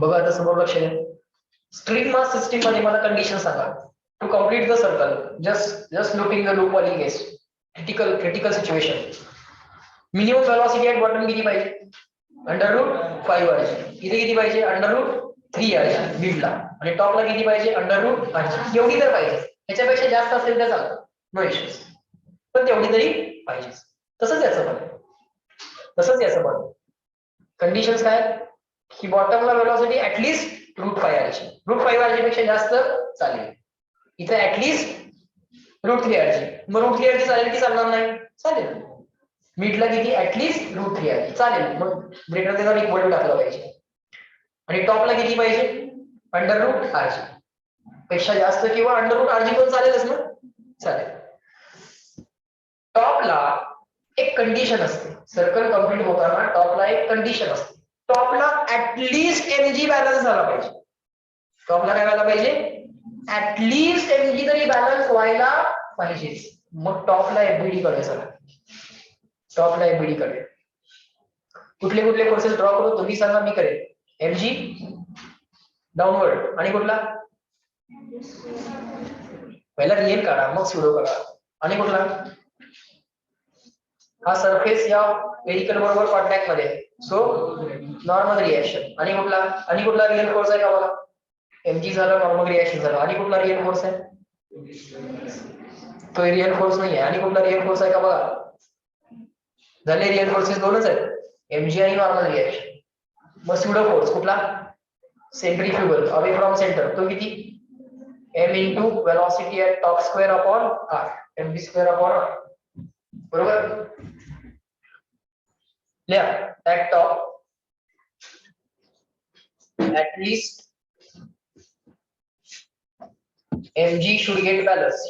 बघा आता समोर लक्ष द्या. स्ट्रिंग मास सिस्टीम मध्ये मला कंडिशन सांगा. To complete the circle just looking the loop वाली case. Critical situation. Minimum velocity at bottom किती पाहिजे? Under root 5 rg. इथे किती पाहिजे? अंडर रूट 3 आरजी मिडला. आणि टॉपला किती पाहिजे? Under root rg. एवढी तर पाहिजे. त्याच्यापेक्षा जास्त असेल तर चालतं, नो इश्यूज, पण तेवढी तरी पाहिजे. तसंच याचं पण कंडिशन्स काय की बॉटमला velocity at least root 5 rg. Root 5 rg पेक्षा जास्त चालेल. इथे ऍटलीस्ट रूट 3 आरजी. मग रूट 3 आरजी चालेल की चालणार नाही? चालेल. मिडला किती? ऍटलीस्ट रूट 3 आरजी चालेल. मग ग्रेटर देन इक्वल टू टाकलं पाहिजे. आणि टॉपला किती पाहिजे? अंडर रूट आरजी पेक्षा जास्त किंवा अंडर रूट आरजी पण चालेलच ना. चालेल. टॉपला एक कंडिशन असते. सर्कल कंप्लीट होताना टॉपला एक कंडिशन असते. टॉपला ऍटलीस्ट एमजी बॅलन्स झाला पाहिजे. टॉपला काय व्हायला पाहिजे? ऍटलीस्ट एमजी तरी बॅलन्स व्हायला पाहिजे. मग टॉपला एफबीडी कडे चला. टॉपला एफबीडी कडे कुठले कुठले कोर्सेस ड्रॉ करू तुम्ही सांगा, मी करेन. एमजी डाऊनवर्ड आणि कुठला? पहिला रियल काढा मग सुडो काढा. आणि कुठला? हा सरफेस या व्हेरिकल बरोबर कॉन्टॅक्ट मध्ये, सो नॉर्मल रिएक्शन. आणि कुठला रियल फोर्स आहे का बघा. एमजी झालं, नॉर्मल रिएक्शन झालं. आणि कुठला रियल फोर्स आहे? तो रियल फोर्स नाही आहे. आणि कुठला रियल फोर्स आहे का बघा. झाले रियल फोर्सेस दोनच आहेत, एमजी आणि नॉर्मल रिएक्शन. मग स्यूडो फोर्स कुठला? Centrifugal away from centre. तो किती? m into velocity at top square upon r, mv square upon r. बरोबर. लिहा at top at least mg should get balanced.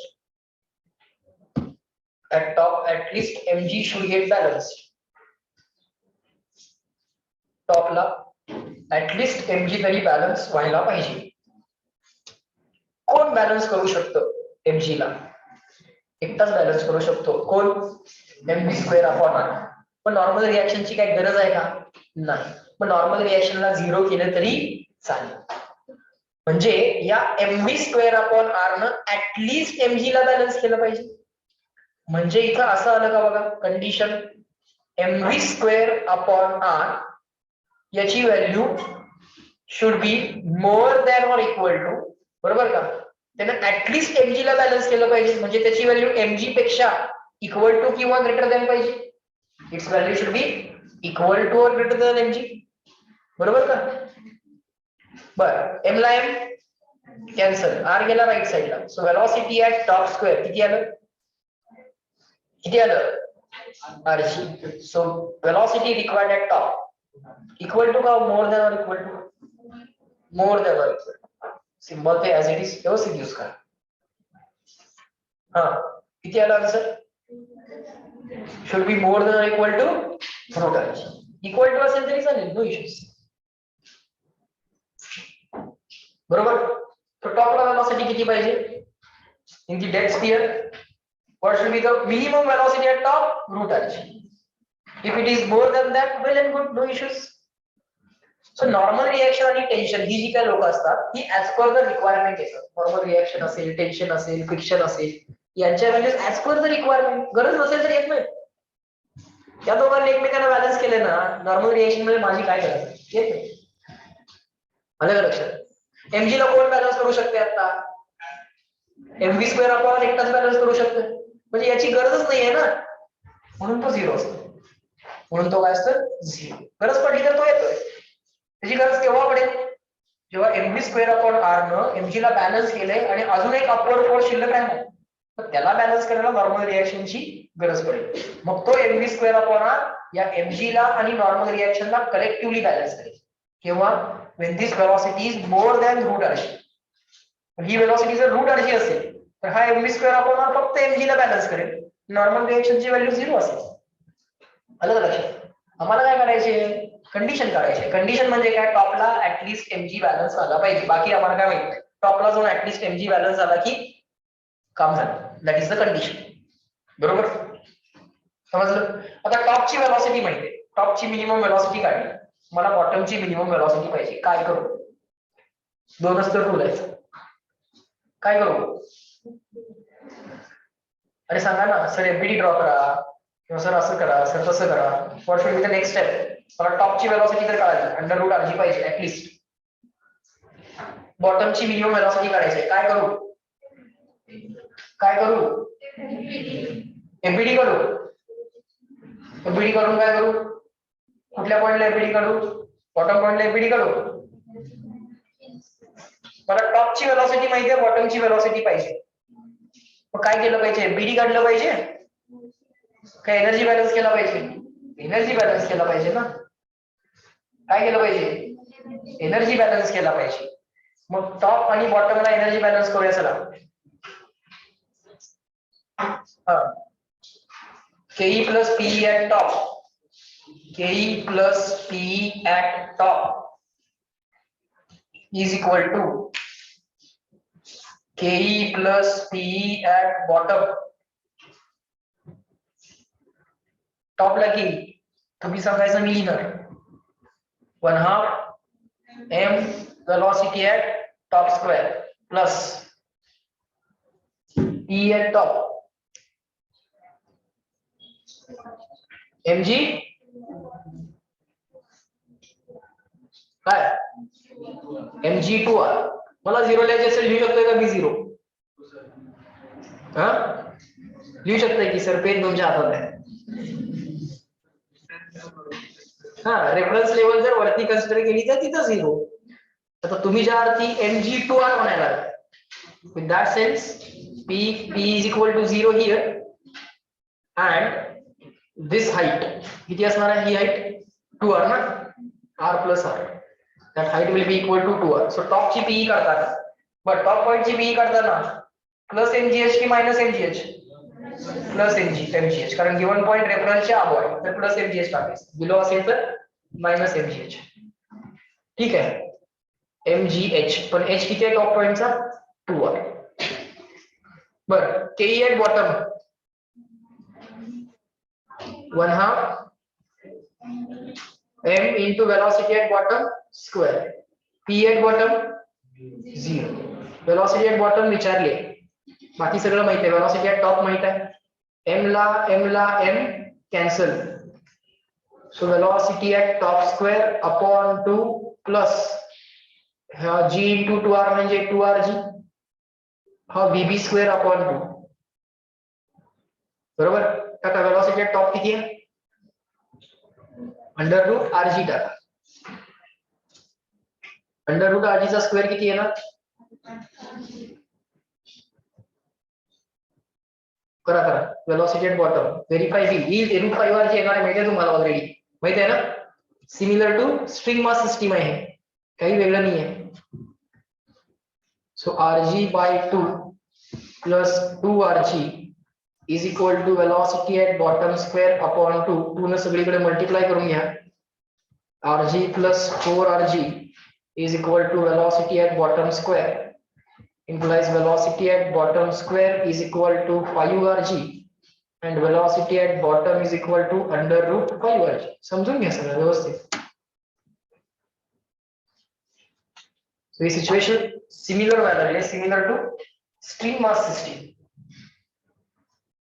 At top at least mg should get balanced. टॉपला ऍटलिस्ट mg तरी बॅलन्स व्हायला पाहिजे. कोण बॅलन्स करू शकतो mg ला? एकटाच बॅलन्स करू शकतो. कोण? mv square upon r. पण नॉर्मल रिएक्शनची काही गरज आहे का? नाही. पण नॉर्मल रिएक्शनला 0 केलं तरी चालेल. म्हणजे या mv स्क्वेअर अपॉन r न ऍटलिस्ट mg ला बॅलन्स केलं पाहिजे. म्हणजे इथं असं आलं का बघा condition, mv square upon r याची value should be more than or equal to, बरोबर का. त्यानं ऍटलिस्ट mg ला बॅलन्स केलं पाहिजे. म्हणजे त्याची व्हॅल्यू mg पेक्षा इक्वल टू किंवा ग्रेटर दॅन पाहिजे. It's value should be equal to or greater than mg, बरोबर का. बर, m ला m कॅन्सल, r गेला राईट साइडला. So velocity at top square किती आलं? rg. So velocity required at top equal to का more than or equal to? More than or equal to. Symbol ते ऍज इट इज व्यवस्थित यूज करा. हा किती आलं answer? Should be more than or equal to root rg. Equal to असेल तरी चालेल, नो इश्यूज. बरोबर. तर टॉपला वेलोसिटी किती पाहिजे in the dead sphere? What should be the minimum velocity at top? Root h. If it is more than that, well and good, no issues. So normal reaction आणि टेन्शन ही जी काही लोक असतात ही ऍज पर द रिक्वायरमेंट येतात. नॉर्मल रिएक्शन असेल, टेन्शन असेल, फ्रिक्शन असेल, यांच्या values as per the requirement. गरज नसेल तर येत नाही. या दोघांनी एकमेकांना बॅलन्स केले ना, नॉर्मल रिएक्शन मध्ये माझी काय गरज येत नाही. आलं का लक्षात? एमजी ला कोण बॅलन्स करू शकते आता? एमव्ही स्क्वेअर आपण एकटाच बॅलन्स करू शकतो. म्हणजे याची गरजच नाहीये ना, म्हणून तो झिरो असतो. म्हणून तो काय असतं? झिरो. गरज पडली तर तो येतोय. त्याची गरज केव्हा पडेल? जेव्हा एमव्ही स्क्वेअर अपॉन आर न एमजी ला बॅलन्स केले आणि अजून एक अपवर्ड फोर्स शिल्लक राहिला, तर त्याला बॅलन्स करायला नॉर्मल रिएक्शनची गरज पडेल. मग तो एमव्ही स्क्वेअर अपॉन आर या एमजी ला आणि नॉर्मल रिएक्शनला कलेक्टिव्हली बॅलन्स करेल. केव्हा? when this velocity is more than root rc. He velocity जर रूट आरची असेल तर हा एमव्ही स्क्वेअर अपॉन आर फक्त एमजी ला बॅलन्स करेल. नॉर्मल रिएक्शनची व्हॅल्यू झिरो असेल. आलं का लक्षात? आम्हाला काय करायचे? कंडिशन काढायचे. कंडिशन म्हणजे काय? टॉपला ऍटलीस्ट एमजी बॅलन्स झाला पाहिजे. बाकी आम्हाला काय माहिती? टॉपला जाऊन ऍटलीस्ट एमजी बॅलन्स झाला की काम झालं. That is the condition. बरोबर समजलं? आता टॉपची वेलोसिटी माहिती आहे, टॉपची मिनिमम वेलोसिटी काढली, मला बॉटमची मिनिमम वेलोसिटी पाहिजे. काय करू? दोनच तर रूल आहेत. काय करू? अरे सांगा ना सर, एमपीडी ड्रॉ करा किंवा सर असं करा, सर तसं करा. What should be the next step? मला टॉपची वेलोसिटी तर काढायची, अंडर रूट आरजी पाहिजे ऍटलीस्ट. बॉटमची मिनिमम वेलोसिटी काढायची. काय करू? काय करू? एमपीडी करू. एमपीडी करून काय करू? कुठल्या पॉइंटला एमपीडी काढू? बॉटम पॉइंटला एमपीडी काढू. मला टॉपची वेलोसिटी माहिती आहे, बॉटमची वेलोसिटी पाहिजे. मग काय केलं पाहिजे? एमपीडी काढलं पाहिजे. काय एनर्जी बॅलन्स केला पाहिजे? एनर्जी बॅलन्स केला पाहिजे ना. काय केलं पाहिजे? एनर्जी बॅलन्स केला पाहिजे. मग टॉप आणि बॉटमला एनर्जी बॅलन्स करूया. चला केई प्लस पीई ऍट टॉप, केई plus PE at top is equal to KE plus PE at bottom. टॉपला KE तुम्ही सांगायचं मी लिहिणार 1/2 m velocity at top square plus PE at top mg काय mg2r. मला झिरो लिहायचे असेल लिहू शकतोय का मी झिरो? हा लिहू शकतोय की सर, पेन तुमच्या हातात आहे. हा रेफरन्स लेवल जर वरती कन्सिडर केली तर तिथं झिरो. आता तुम्ही ज्या अर्थी mg2r म्हणायला in that sense p is equal to 0 here and this height किती असणार आहे? ही हाईट 2r ना, r plus r. that height will be equal to 2r. so top ची PE काढताना, but top point ची PE काढताना प्लस mgh की मायनस mgh? प्लस mgh, कारण गिवन पॉइंट रेफरन्सच्या अबो आहे तर प्लस mgh टाकायचं, बिलो असेल तर मायनस mgh. ठीक आहे, mgh पण h किती आहे टॉप पॉइंटचा? 2r. बरं ke at bottom 1/2 m into velocity at bottom square. p at bottom 0. velocity at bottom विचारले, बाकी सगळं माहिती आहे. velocity at top माहित आहे. m ला m cancel, so velocity at top square upon 2 plus g into 2r म्हणजे 2rg, हा vb square upon 2. बरोबर. आता velocity at top किती आहे? अंडर रूट आरजी टाका. अंडर रूट आरजी चा स्क्वेअर किती आहे ना? करा वेलोसिटी एट बॉटम व्हेरीफाय ही रूट 5 आरजी येणार आहे, माहिती आहे तुम्हाला ऑलरेडी, माहिती आहे ना. Similar to string mass system आहे, काही वेगळं नाही आहे. So rg by 2 plus 2rg is equal to velocity at bottom square upon 2. 2 न सगळीकडे मल्टिप्लाय करून घ्या. rg plus 4rg is equal to velocity at bottom square, implies velocity at bottom square is equal to 5rg and velocity at bottom is equal to under root 5rg. समजून घ्या सगळं व्यवस्थित. So this situation similar value is similar to string mass system.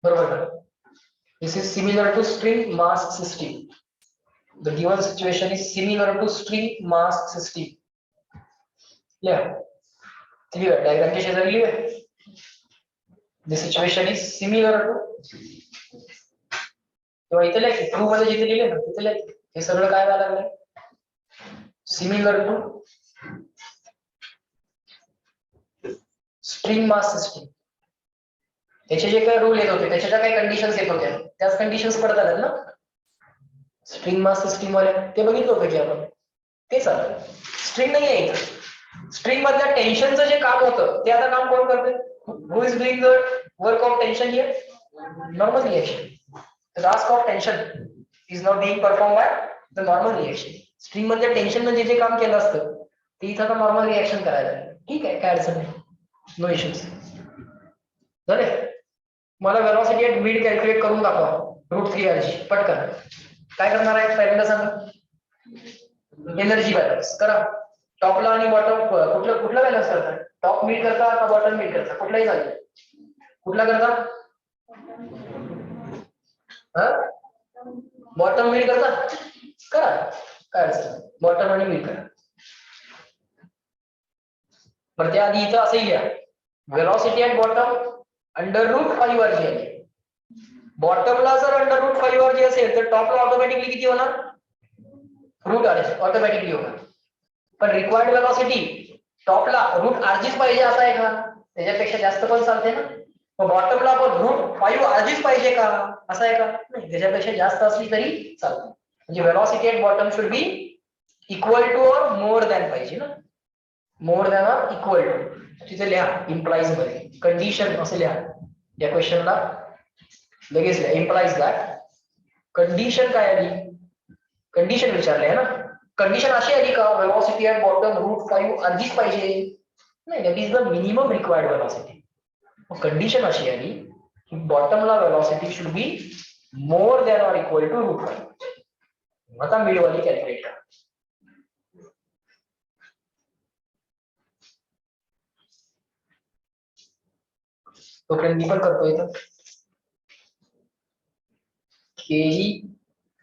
बरोबर. This is similar to string mass system. The given situation is similar to string mass system. Yeah. Clear. Diagram के शेजारी लिहूया. The situation is similar to. तेव्हा इथे लिहा. True मध्ये जिथे लिहिले ना तिथे लिहा. हे सगळं काय व्हायला लागलंय? Similar to string mass system. त्याचे जे काही रूल येत होते त्याच्या ज्या काही कंडिशन्स येत होत्या त्याच कंडिशन्स पडत आल्यात ना स्ट्रिंग मास सिस्टीम वाले. ते बघितलं होतं की आपण तेच आलं. स्ट्रिंग नाही आहे इथं. स्ट्रिंग मधल्या टेन्शनचं जे काम होतं ते आता काम कोण करते? Who is doing the work of tension here? Normal reaction. The task of tension is not being performed by the normal reaction. String मधल्या टेन्शन जे जे काम केलं असतं ते इथं आता नॉर्मल रिएक्शन करायला. ठीक आहे, काय अडचण नाही. No issues. झाले. मला वेलोसिटी एट मिड कॅल्क्युलेट करून दाखवा. √3rg पटकन. काय करणार आहे पहिल्यांदा सांगा. एनर्जी बॅलन्स करा. टॉपला आणि बॉटम कुठला बॅलन्स करता? टॉप मिड करता का बॉटम मिड करता? कुठलाही चालेल. कुठला करता? बॉटम मिड करता? करा, काय अडचण. बॉटम आणि मिड करा. पण त्या आधी इथं असंही लिहा. Velocity at bottom under root 5rg आहे. बॉटमला जर अंडर रूट 5rg असेल तर टॉपला ऑटोमॅटिकली किती होणार? √rg ऑटोमॅटिकली होणार. पण रिक्वायर्ड वेलोसिटी टॉपला √rg पाहिजे असा आहे का? त्याच्यापेक्षा जास्त पण चालते ना. मग बॉटमला पण √5rg पाहिजे का असा आहे का? नाही, त्याच्यापेक्षा जास्त असली तरी चालते. म्हणजे velocity at bottom should be equal to or more than पाहिजे ना. More than or equal to. तिथे लिहा इम्प्लाइज मध्ये कंडिशन असं लिहा. या क्वेश्चनला लगेच लिहा इम्प्लाइज दॅट. कंडिशन काय आली? कंडिशन विचारले आहे ना. कंडिशन अशी आली का वेलोसिटी ॲट बॉटम √5rg पाहिजे? नाही, that is the minimum required velocity. Condition अशी आली की बॉटमला velocity should be more than or equal to √5. आता मिडवाली कॅल्क्युलेट करा. तोपर्यंत मी पण करतो इथं. केई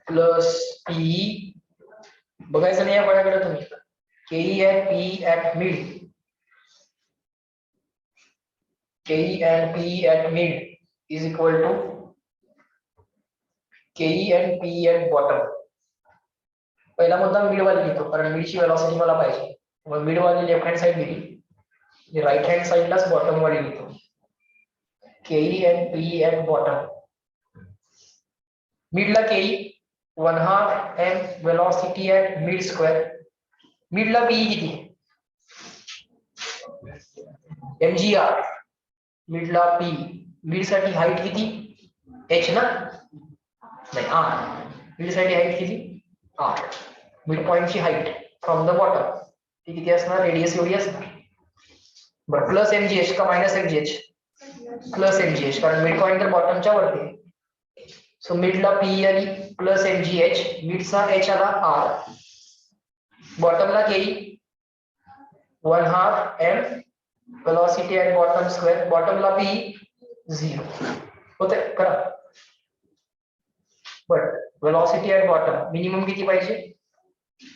प्लस पीई बघायचं नाही या फळ्याकडे तुम्ही. KE and PE at mid. KE and PE at mid is equal to KE and PE at bottom. पहिला मुद्दा मिडवाली लिहितो कारण मिडची वेलोसिटी मला पाहिजे. मग मिडवाली लेफ्ट हँड साइड लिहिली. राईट हँड साइडलाच बॉटम वाली लिहितो. KE and PE at bottom. मिडला KE 1/2 m velocity at mid square. मिडला पीई किती? mgr. मिडला पी. मिड साठी हाईट किती? h ना. नाही r. मिड साठी हाईट किती? r. मिड पॉइंटची हाईट फ्रॉम द बॉटम ती किती असणार? रेडियस एवढी असणार. बरं प्लस mgh का मायनस mgh? प्लस mgh कारण मिड पॉइंट तर बॉटमच्या वरती. सो मिडला पी आली प्लस mgh. मिडचा h आला r. बॉटमला K 1/2 m velocity at bottom square. बॉटमला पी 0 होते करा. But velocity at bottom minimum किती पाहिजे?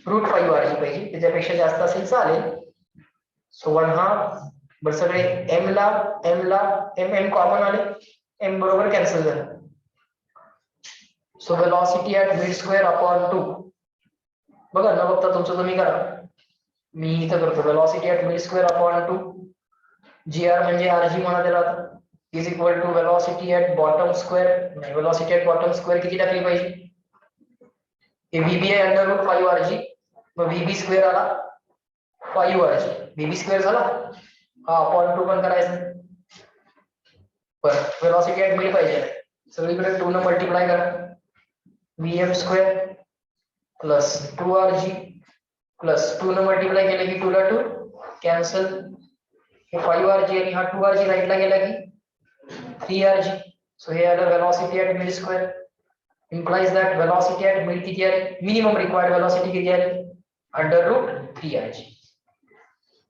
√5rg पाहिजे. त्याच्यापेक्षा जास्त असेल चालेल. सो 1/2 बरं सगळे m ला m कॉमन आले. m बरोबर कॅन्सल झालं. So velocity at mid square upon 2. बघा न बघता तुमचं तुम्ही करा. मी इथं करतो. Velocity at mid square upon 2 gr म्हणजे rg म्हणा त्याला आता is equal to velocity at bottom square. नाही, वेलोसिटी ॲट बॉटम स्क्वेअर किती टाकली पाहिजे? हे vb आहे अंडर रूट 5rg. मग vb स्क्वेअर आला 5rg. vb स्क्वेअर झाला हा अपॉन 2 पण करायचं. बरं वेलोसिटी ॲट मिड पाहिजे सगळीकडे 2 न मल्टिप्लाय करा. vm square plus 2rg plus 2 न मल्टिप्लाय केलं की 2 ला 2 कॅन्सल, हे 5rg आणि हा 2rg राईटला गेला की 3rg. सो हे आलं velocity at mid square, implies that velocity at mid किती आहे, मिनिमम रिक्वायर्ड वेलोसिटी किती आहे, √3rg.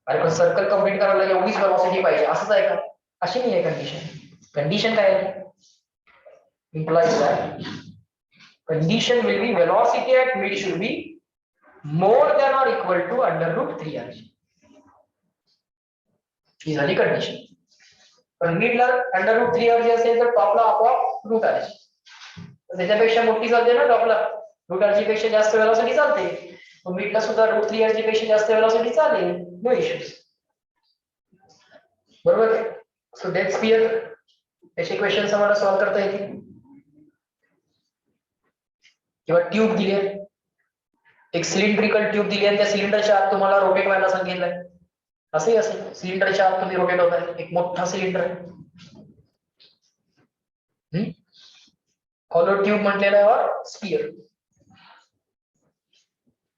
अरे पण सर्कल कंप्लीट करायला एवढीच वेलोसिटी पाहिजे असंच आहे का, अशी नाही आहे कंडिशन. कंडिशन काय आहे, implies that condition will be velocity at mid should be more than or equal to √3rg. ही झाली कंडिशन. पण मिडला √3rg असेल तर टॉपला आपोआप √rg, त्याच्यापेक्षा मोठी चालते ना टॉपला, √rg पेक्षा जास्त वेलोसिटी चालते, मिडला सुद्धा √3rg पेक्षा जास्त वेलोसिटी चालेल, नो इश्यूज. बरोबर आहे. सो डेट स्फियर त्याचे क्वेश्चन आम्हाला सॉल्व्ह करता येतील. किंवा ट्यूब दिली आहे, एक सिलेंड्रिकल ट्यूब दिली आहे, त्या सिलेंडरच्या आत तुम्हाला रोटेट व्हायला सांगितलंय, असंही असेल सिलेंडरच्या आत तुम्ही रोटेट होताय, एक मोठा सिलेंडर आहे, हॉलो ट्यूब म्हटलेलं आहे और स्फियर.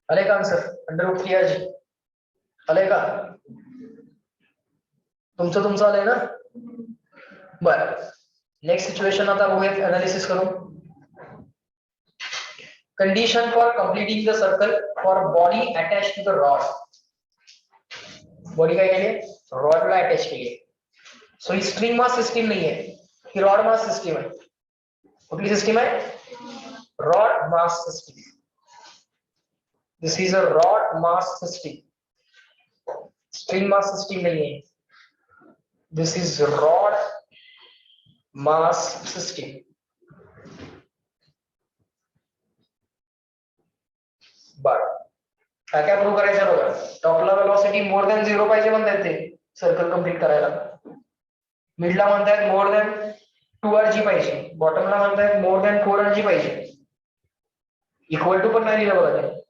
आले का आन्सर, √3rg आले का, तुमचं आलंय ना. बरं, नेक्स्ट सिच्युएशन आता बघूयात, अनालिसिस करू. Condition for completing the circle for body attach to the rod. Body काय केली, रॉडला अटॅच केली. सो ही स्ट्रिंग मास सिस्टीम नाही आहे, ही रॉड मास सिस्टीम आहे. कुठली सिस्टीम आहे, rod mass system. This is a rod mass system, string mass system नहीं है. दिस इज रॉड मास सिस्टीम. बरं, काय काय प्रूव्ह करायचं बघा. टॉपला वेलोसिटी मोर दॅन 0 पाहिजे म्हणतात ते सर्कल कंप्लीट करायला, मिडला म्हणतात मोर दॅन 2rg पाहिजे, बॉटमला म्हणतात मोर दॅन 4rg पाहिजे. इक्वल टू पण नाही दिलं बघा ते,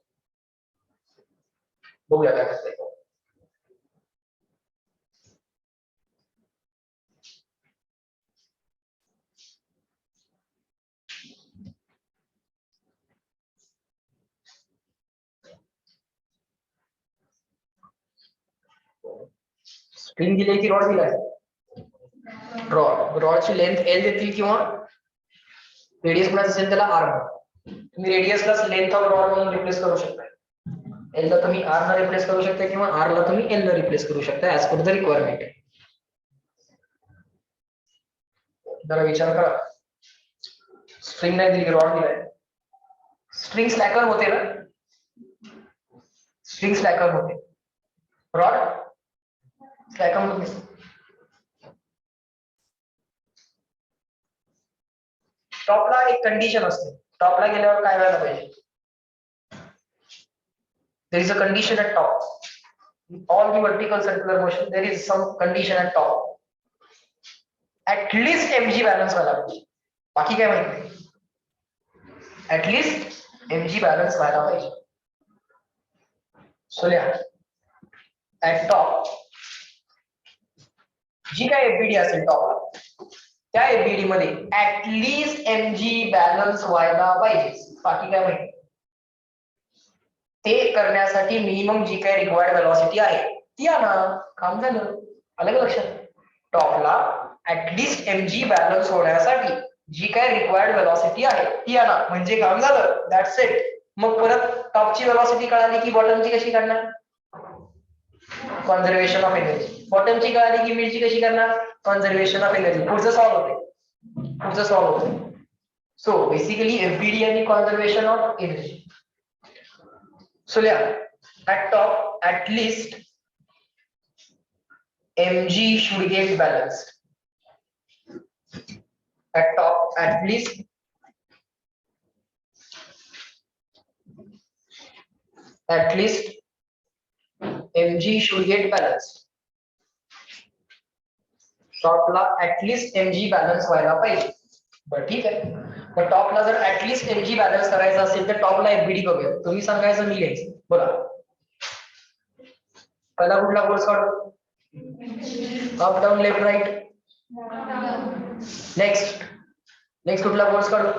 बघूया काय करते. स्ट्रिंग दिली की रॉड दिलाय, रॉडची लेंथ एल देतील किंवा रेडियस प्लस असेल त्याला आर. तुम्ही radius plus length of rod म्हणून रिप्लेस करू शकता. एल ला तुम्ही आर ला रिप्लेस करू शकता किंवा आर ला तुम्ही एल ला रिप्लेस करू शकता ऍज पर द रिक्वायरमेंट. जरा विचार करा, स्ट्रिंग नाही दिली, रॉड दिलाय. स्ट्रिंग स्लॅकर होते ना, स्ट्रिंग स्लॅकर होते, रॉड स्लॅकर होते. टॉपला एक कंडिशन असते, टॉपला गेल्यावर काय व्हायला पाहिजे, there is a condition at top. All the vertical circular motion there is some condition at top. At least mg balance व्हायला पाहिजे, बाकी काय माहित नाही, at least mg balance व्हायला पाहिजे. सो लिहा, at top जी काय एफबीडी असेल टॉपला, त्या एफबीडी मध्ये at least mg balance व्हायला पाहिजे, बाकी काय माहित. ते करण्यासाठी मिनिमम जी काही रिक्वायर्ड वेलोसिटी आहे ती आणा, काम झालं. आलं का लक्षात, टॉपला ऍटलीस्ट mg बॅलन्स होण्यासाठी जी काही रिक्वायर्ड वेलोसिटी आहे ती आणा, म्हणजे काम झालं, दॅट्स इट. मग परत टॉपची वेलोसिटी कळाली की बॉटमची कशी करणार, कॉन्झर्वेशन ऑफ एनर्जी. बॉटमची कळाली की मिडची कशी करणार, कॉन्झर्वेशन ऑफ एनर्जी. पुढचं सॉल्व्ह होते. सो बेसिकली एफबीडी आणि conservation of energy. So yeah, at top at least mg should get balanced. At top at least mg should get balanced. टॉपला at least mg balance व्हायला पाहिजे. बरं ठीक आहे, पण टॉपला जर ऍटलीस्ट mg बॅलन्स करायचं असेल तर टॉपला एफबीडी बघूया. तुम्ही सांगायचं, मी घ्यायचं. बोला, पहिला कुठला कोर्स काढू, up down left right. Next कुठला कोर्स काढू,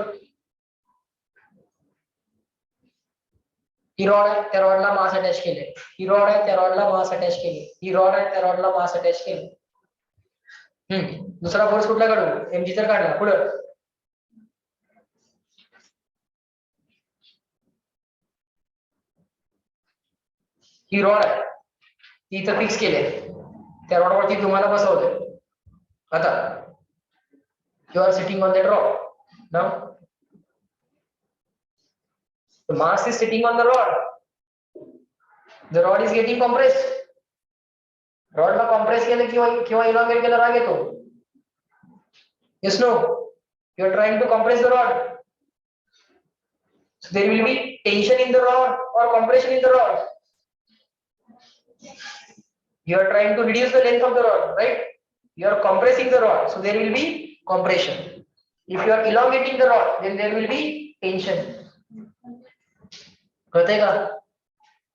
ही रॉड आहे, त्या रॉडला मास अटॅच केले, ही रॉड आहे, त्या रॉडला मास अटॅच केले, ही रॉड आहे, त्या रॉडला मास अटॅच केले. दुसरा फोर्स कुठला काढू? एमजी तर काढला. पुढं ही रॉड आहे, ती इथं फिक्स केली आहे, त्या रॉडवरती तुम्हाला बसवलंय. आता you are sitting on that rod. Now the mass is sitting on the rod. The rod is getting compressed. रॉडला कॉम्प्रेस केलं किंवा इलॉंगेट केलं राग येतो. Yes, no. You are trying to compress the rod. So there will be tension in the rod or compression in the rod. You are trying to reduce the length of the rod, right? You are compressing the rod, so there will be compression. If you are elongating the rod, then there will be tension. कळतंय का?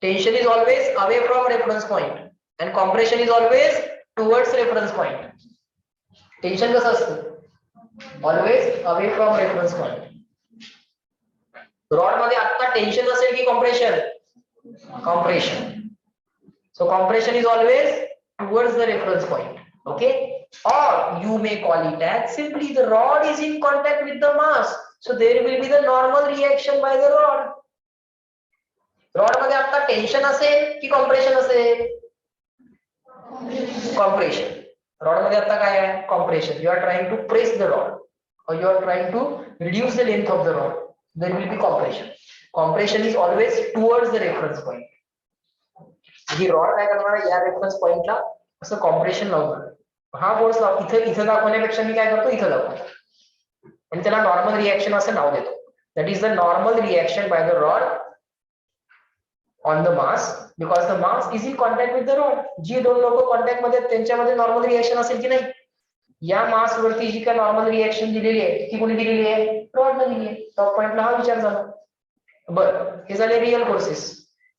Tension is always away from reference point and compression is always towards reference point. Tension कसं असतं? Always away from reference point. Rod मध्ये आता टेन्शन असेल की compression? Compression. So compression is always towards the reference point. Okay? Or you may call it as simply the rod is in contact with the mass. So there will be the normal reaction by the rod. Rod मध्ये आता टेन्शन असेल की कॉम्प्रेशन असेल? कॉम्प्रेशन. रॉड मध्ये आता काय आहे? Compression. You are trying to press the rod or you are trying to reduce the length of the rod. There will be compression. Compression is always towards the reference point. He rod काय करणार आहे? या रेफरन्स पॉइंटला असं कॉम्प्रेशन लावणार. हा फोर्स इथं दाखवण्यापेक्षा मी काय करतो? इथं दाखवतो आणि त्याला नॉर्मल रिएक्शन असं नाव देतो. That is the normal reaction by the rod on the mass because the mass is in contact with the rod. जी दोन लोक कॉन्टॅक्ट मध्ये त्यांच्यामध्ये नॉर्मल रिएक्शन असेल की नाही? या मास वरती जी काय नॉर्मल रिएक्शन दिलेली आहे ती कोणी दिलेली आहे? रॉडने दिलेली आहे. टॉप पॉइंटला हा विचार झाला. बरं, हे झाले रिअल फोर्सेस.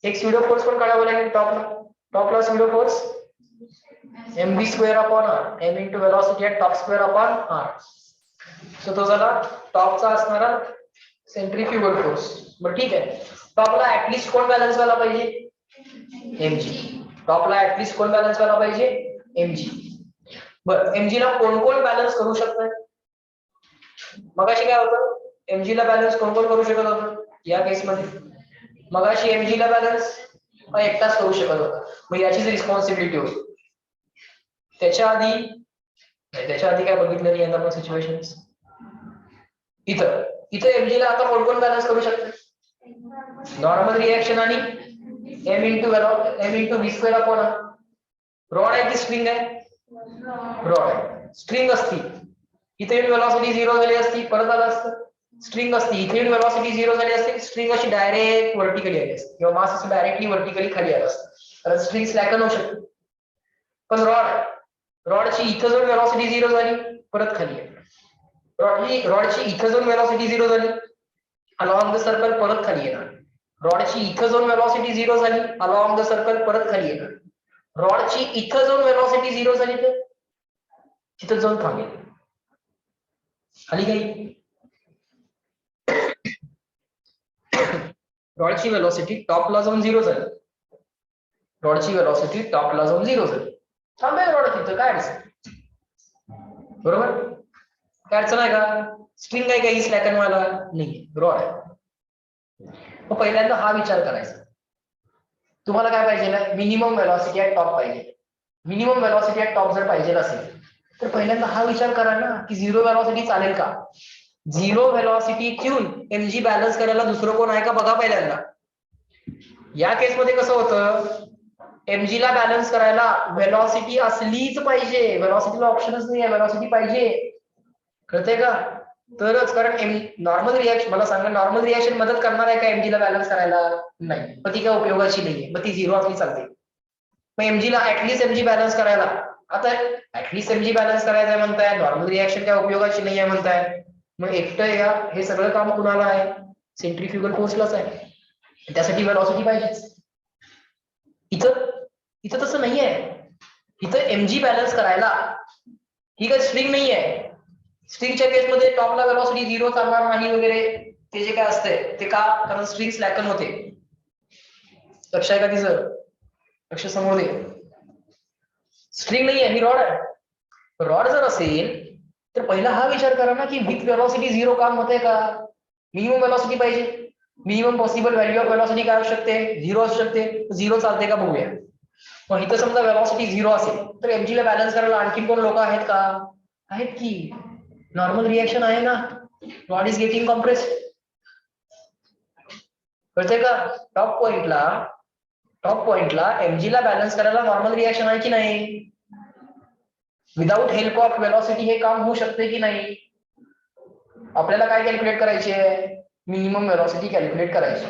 एक स्यूडो फोर्स पण काढावं लागेल टॉपला pseudo force mv square upon r, m into velocity at top square upon r. So तो झाला टॉपचा असणारा सेंट्रीफ्युगल फोर्स. बरं ठीक आहे. टॉपला ऍटलीस्ट कोण बॅलन्स व्हायला पाहिजे? mg. टॉपला ऍटलीस्ट कोण बॅलन्स व्हायला पाहिजे? mg. बरं, mg ला कोण कोण बॅलन्स करू शकतात? मगाशी काय होतं? mg ला बॅलन्स कोण कोण करू शकत होतं या केसमध्ये? मगाशी mg ला बॅलन्स एकटाच करू शकत होता. मग याचीच रिस्पॉन्सिबिलिटी होती. त्याच्या आधी काय बघितलं नाही आपण सिच्युएशन. इथं mg ला आता कोण कोण बॅलन्स करू शकते? नॉर्मल रिएक्शन आणि m into v square upon r. Rod आहे की स्ट्रिंग आहे? रॉड आहे. स्ट्रिंग असती इथे वेलोसिटी 0 झाली असती, परत आला असतं. स्ट्रिंग असती इथे वेलोसिटी 0 झाली असते, स्ट्रिंग अशी डायरेक्ट व्हर्टिकली आली असते किंवा मास असं डायरेक्टली व्हर्टिकली खाली आलं असतं. तर स्ट्रिंग स्लॅकन होऊ शकते. पण रॉडची इथं जाऊन वेलोसिटी 0 झाली, परत खाली आहे. रॉडची इथं जाऊन वेलोसिटी 0 झाली, अलॉंग द सर्कल परत खाली येणार. रॉडची इथं जाऊन वेलोसिटी 0 झाली, अलॉंग द सर्कल परत खाली येणार. रॉडची इथं जाऊन वेलोसिटी 0 झाली तर तिथं जाऊन थांबेल. खाली काही रॉडची वेलोसिटी टॉपला जाऊन 0 झाली, रॉडची वेलोसिटी टॉपला जाऊन 0 झाली, थांबेल रॉड तिथं. काय अडचण? बरोबर, काय अडचण आहे का? स्ट्रिंग आहे काही स्लॅकन व्हायला नाही, रॉड आहे. मग पहिल्यांदा हा विचार करायचा. तुम्हाला काय पाहिजे? मिनिमम वेलोसिटी ॲट टॉप पाहिजे. मिनिमम वेलोसिटी ॲट टॉप जर पाहिजे असेल तर पहिल्यांदा हा विचार करा ना की 0 वेलोसिटी चालेल का? 0 वेलोसिटी ठेवून mg बॅलन्स करायला दुसरं कोण आहे का बघा पहिल्यांदा. या केसमध्ये कसं होतं? mg ला बॅलन्स करायला वेलोसिटी असलीच पाहिजे. वेलोसिटीला ऑप्शनच नाही आहे, वेलोसिटी पाहिजे. कळतंय का? तरच, कारण नॉर्मल रिएक्शन, मला सांगा नॉर्मल रिएक्शन मदत करणार आहे का mg ला बॅलन्स करायला? नाही. मग ती काय उपयोगाची नाहीये, मग ती 0 असली चालते. मग mg ला ऍटलीस्ट mg बॅलन्स करायला, आता ऍटलीस्ट mg बॅलन्स करायचं म्हणताय, नॉर्मल रिएक्शन काय उपयोगाची नाही आहे म्हणताय, मग एकटं या हे सगळं काम कुणाला आहे? सेंट्रीफ्युगल फोर्सलाच आहे. त्यासाठी वेलोसिटी पाहिजेच. इथं तसं नाहीये. इथं mg बॅलन्स करायला ही काही स्ट्रिंग नाहीये. स्ट्रिंगच्या केसमध्ये टॉपला वेलोसिटी 0 चालणार नाही वगैरे, ते जे काय असतंय ते का? कारण स्ट्रिंग स्लॅकन होते. लक्ष आहे का तिचं? लक्ष समोर दे. स्ट्रिंग नाही आहे, ही रॉड आहे. रॉड जर असेल तर पहिला हा विचार करा ना की विथ वेलॉसिटी झिरो काम होते का? मिनिमम वेलॉसिटी पाहिजे. Minimum possible value of velocity काय असू शकते? झिरो असू शकते. झिरो चालते का बघूया. मग इथं समजा वेलॉसिटी झिरो असेल तर एमजी ला बॅलन्स करायला आणखी कोण लोक आहेत का? आहेत की. नॉर्मल रिएक्शन आहे ना. Rod is getting compressed. कळतंय का? टॉप पॉइंटला एमजी ला बॅलन्स करायला नॉर्मल रिएक्शन आहे की नाही? विदाउट हेल्प ऑफ वेलॉसिटी हे काम होऊ शकते की नाही? आपल्याला काय कॅल्क्युलेट करायची आहे? मिनिमम वेलॉसिटी कॅल्क्युलेट करायची.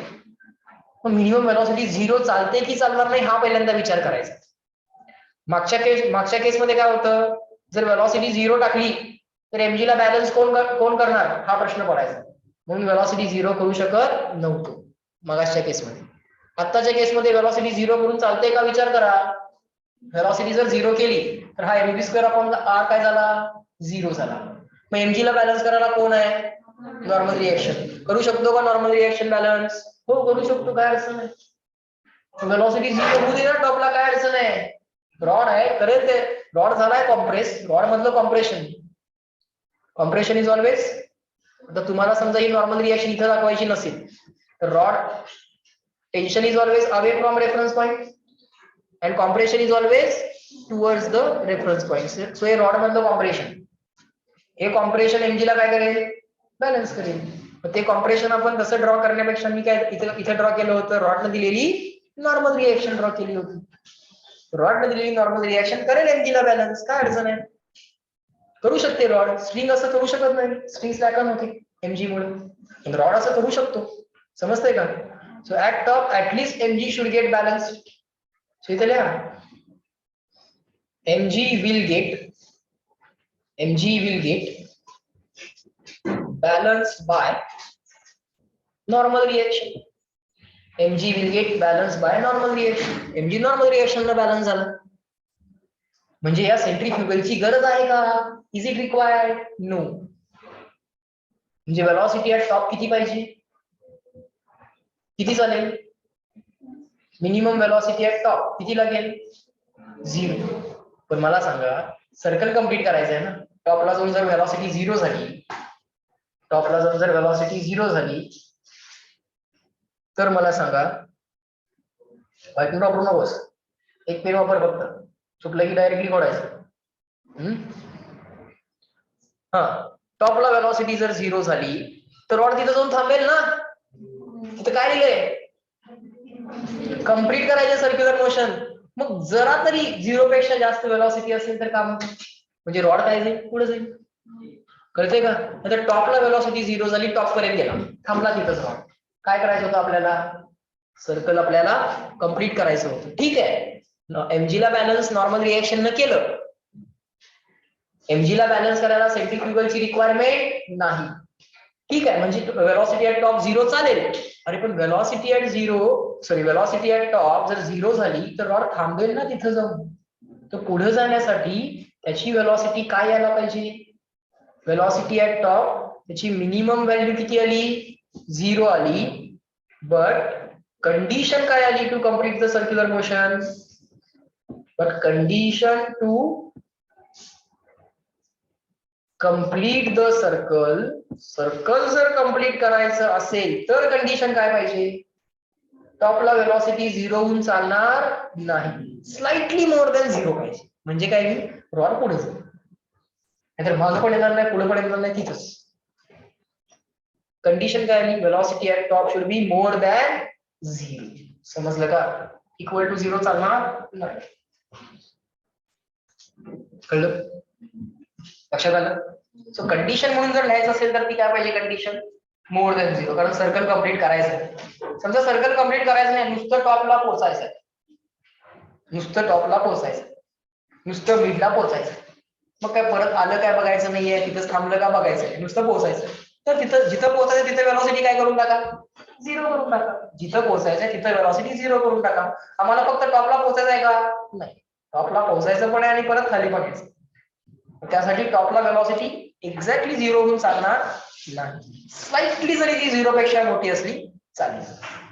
मिनिमम वेलॉसिटी झिरो चालते की चालणार नाही हा पहिल्यांदा विचार करायचा. मागच्या केसमध्ये काय होतं? जर वेलॉसिटी झिरो टाकली तर एमजी ला बॅलन्स कोण करणार हा प्रश्न पडायचा. म्हणून वेलॉसिटी झिरो करू शकत नव्हतो मागच्या केसमध्ये. आत्ताच्या केसमध्ये वेलॉसिटी झिरो करून चालते का विचार करा. वेलॉसिटी जर झिरो केली तर हा एमजी स्क्वेअर अपॉन आर काय झाला? झिरो झाला. मग एमजी ला बॅलन्स करायला कोण आहे? Normal reaction. करू शकतो का नॉर्मल रिएक्शन बॅलन्स? हो करू शकतो, काय अडचण नाही. वेलॉसिटी झिरो होऊ दे ना टॉपला, काय अडचण आहे. रॉड आहे करेल ते. रॉड झालाय कॉम्प्रेस. रॉड मधलं कॉम्प्रेशन इज ऑलवेज. आता तुम्हाला समजा ही नॉर्मल रिएक्शन इथं दाखवायची नसेल तर rod tension is always away from reference point and compression is always towards the reference point. So हे रॉड मधलं कॉम्प्रेशन, हे कॉम्प्रेशन एमजी ला काय करेल? बॅलन्स करेल. ते कॉम्प्रेशन आपण तसं ड्रॉ करण्यापेक्षा मी काय इथे ड्रॉ केलं होतं, रॉडने दिलेली नॉर्मल रिएक्शन ड्रॉ केली होती. रॉडने दिलेली नॉर्मल रिएक्शन करेल एमजी ला बॅलन्स, काय अडचण आहे. करू शकते रॉड. स्ट्रिंग असं करू शकत नाही. स्ट्रिंग स्लॅकन होते एमजी मुळे. रॉड असं करू शकतो. समजतंय का? So at top at least MG should get balance. So इथे लिहा MG will get balanced by normal reaction. mg will get balanced by normal reaction. mg normal reaction ला बॅलन्स झाला. म्हणजे या सेंट्रीफ्युगलची गरज आहे का? Is it required? नो. म्हणजे वेलॉसिटी ऍट टॉप किती पाहिजे? किती चालेल? मिनिमम वेलॉसिटी ऍट टॉप किती लागेल? झिरो. पण मला सांगा सर्कल कंप्लीट करायचं आहे ना. टॉपला जाऊन जर वेलॉसिटी झिरो झाली तर मला सांगा, व्हाईट वापरू नकोस, एक पेन वापर फक्त. चुकलं की डायरेक्टली खोडायचं. हा, टॉपला वेलॉसिटी जर झिरो झाली तर रॉड तिथं जाऊन थांबेल ना. तिथं काय लिहिलंय? कंप्लीट करायचं सर्क्युलर मोशन. मग जरा तरी झिरो पेक्षा जास्त वेलॉसिटी असेल तर काम म्हणजे रॉड काय जाईल? पुढे जाईल. कळतंय का? आता टॉपला वेलॉसिटी झिरो झाली, टॉप पर्यंत गेला, थांबला तिथंच रॉड. काय करायचं होतं आपल्याला? सर्कल आपल्याला कंप्लीट करायचं होतं. ठीक आहे. एमजी ला बॅलन्स नॉर्मल रिएक्शन न केलं. एमजी ला बॅलन्स करायला सेंट्रीफ्युगलची रिक्वायरमेंट नाही. ठीक आहे. म्हणजे वेलॉसिटी ऍट टॉप झिरो चालेल. अरे पण वेलॉसिटी ऍट टॉप जर झिरो झाली तर रॉड थांबेल ना तिथं जाऊन. तर पुढे जाण्यासाठी त्याची वेलॉसिटी काय यायला पाहिजे? वेलॉसिटी ऍट टॉप त्याची मिनिमम व्हॅल्यू किती आली? झिरो आली. बट कंडिशन काय आली to complete the circular motion? Condition to complete the circle जर कंप्लीट करायचं असेल तर कंडिशन काय पाहिजे? टॉपला वेलॉसिटी झिरो होऊन चालणार नाही. स्लाइटली मोर दॅन झिरो पाहिजे. म्हणजे काय? रॉड पुढे जाईल. नाहीतर मागं पण येणार नाही, पुढे पण येणार नाही, तिथंच. कंडिशन काय आली? Velocity at top should be more than zero. समजलं का? इक्वल टू झिरो चालणार नाही. कळलं? लक्षात आलं? सो कंडिशन म्हणून जर लिहायचं असेल तर ती काय पाहिजे? Condition more than zero. कारण सर्कल कंप्लीट करायचं. समजा सर्कल कंप्लीट करायचं नाही, नुसतं टॉपला पोहोचायचं, नुसतं मिडला पोहोचायचं. मग काय परत आलं काय बघायचं नाहीये, तिथंच थांबलं का बघायचं, नुसतं पोहोचायचं. तर तिथं जिथं पोहोचायचं तिथं वेलॉसिटी काय करून टाका? झिरो करून टाका. जिथं पोहोचायचं तिथं वेलॉसिटी झिरो करून टाका. आम्हाला फक्त टॉपला पोहोचायचं आहे का? नाही, टॉपला पोहोचायचं पण आहे आणि परत खाली पण यायचं. त्यासाठी टॉपला वेलॉसिटी एक्झॅक्टली झिरो होऊन चालणार नाही. स्लाइटली जरी ती झिरो पेक्षा मोठी असली चालेल.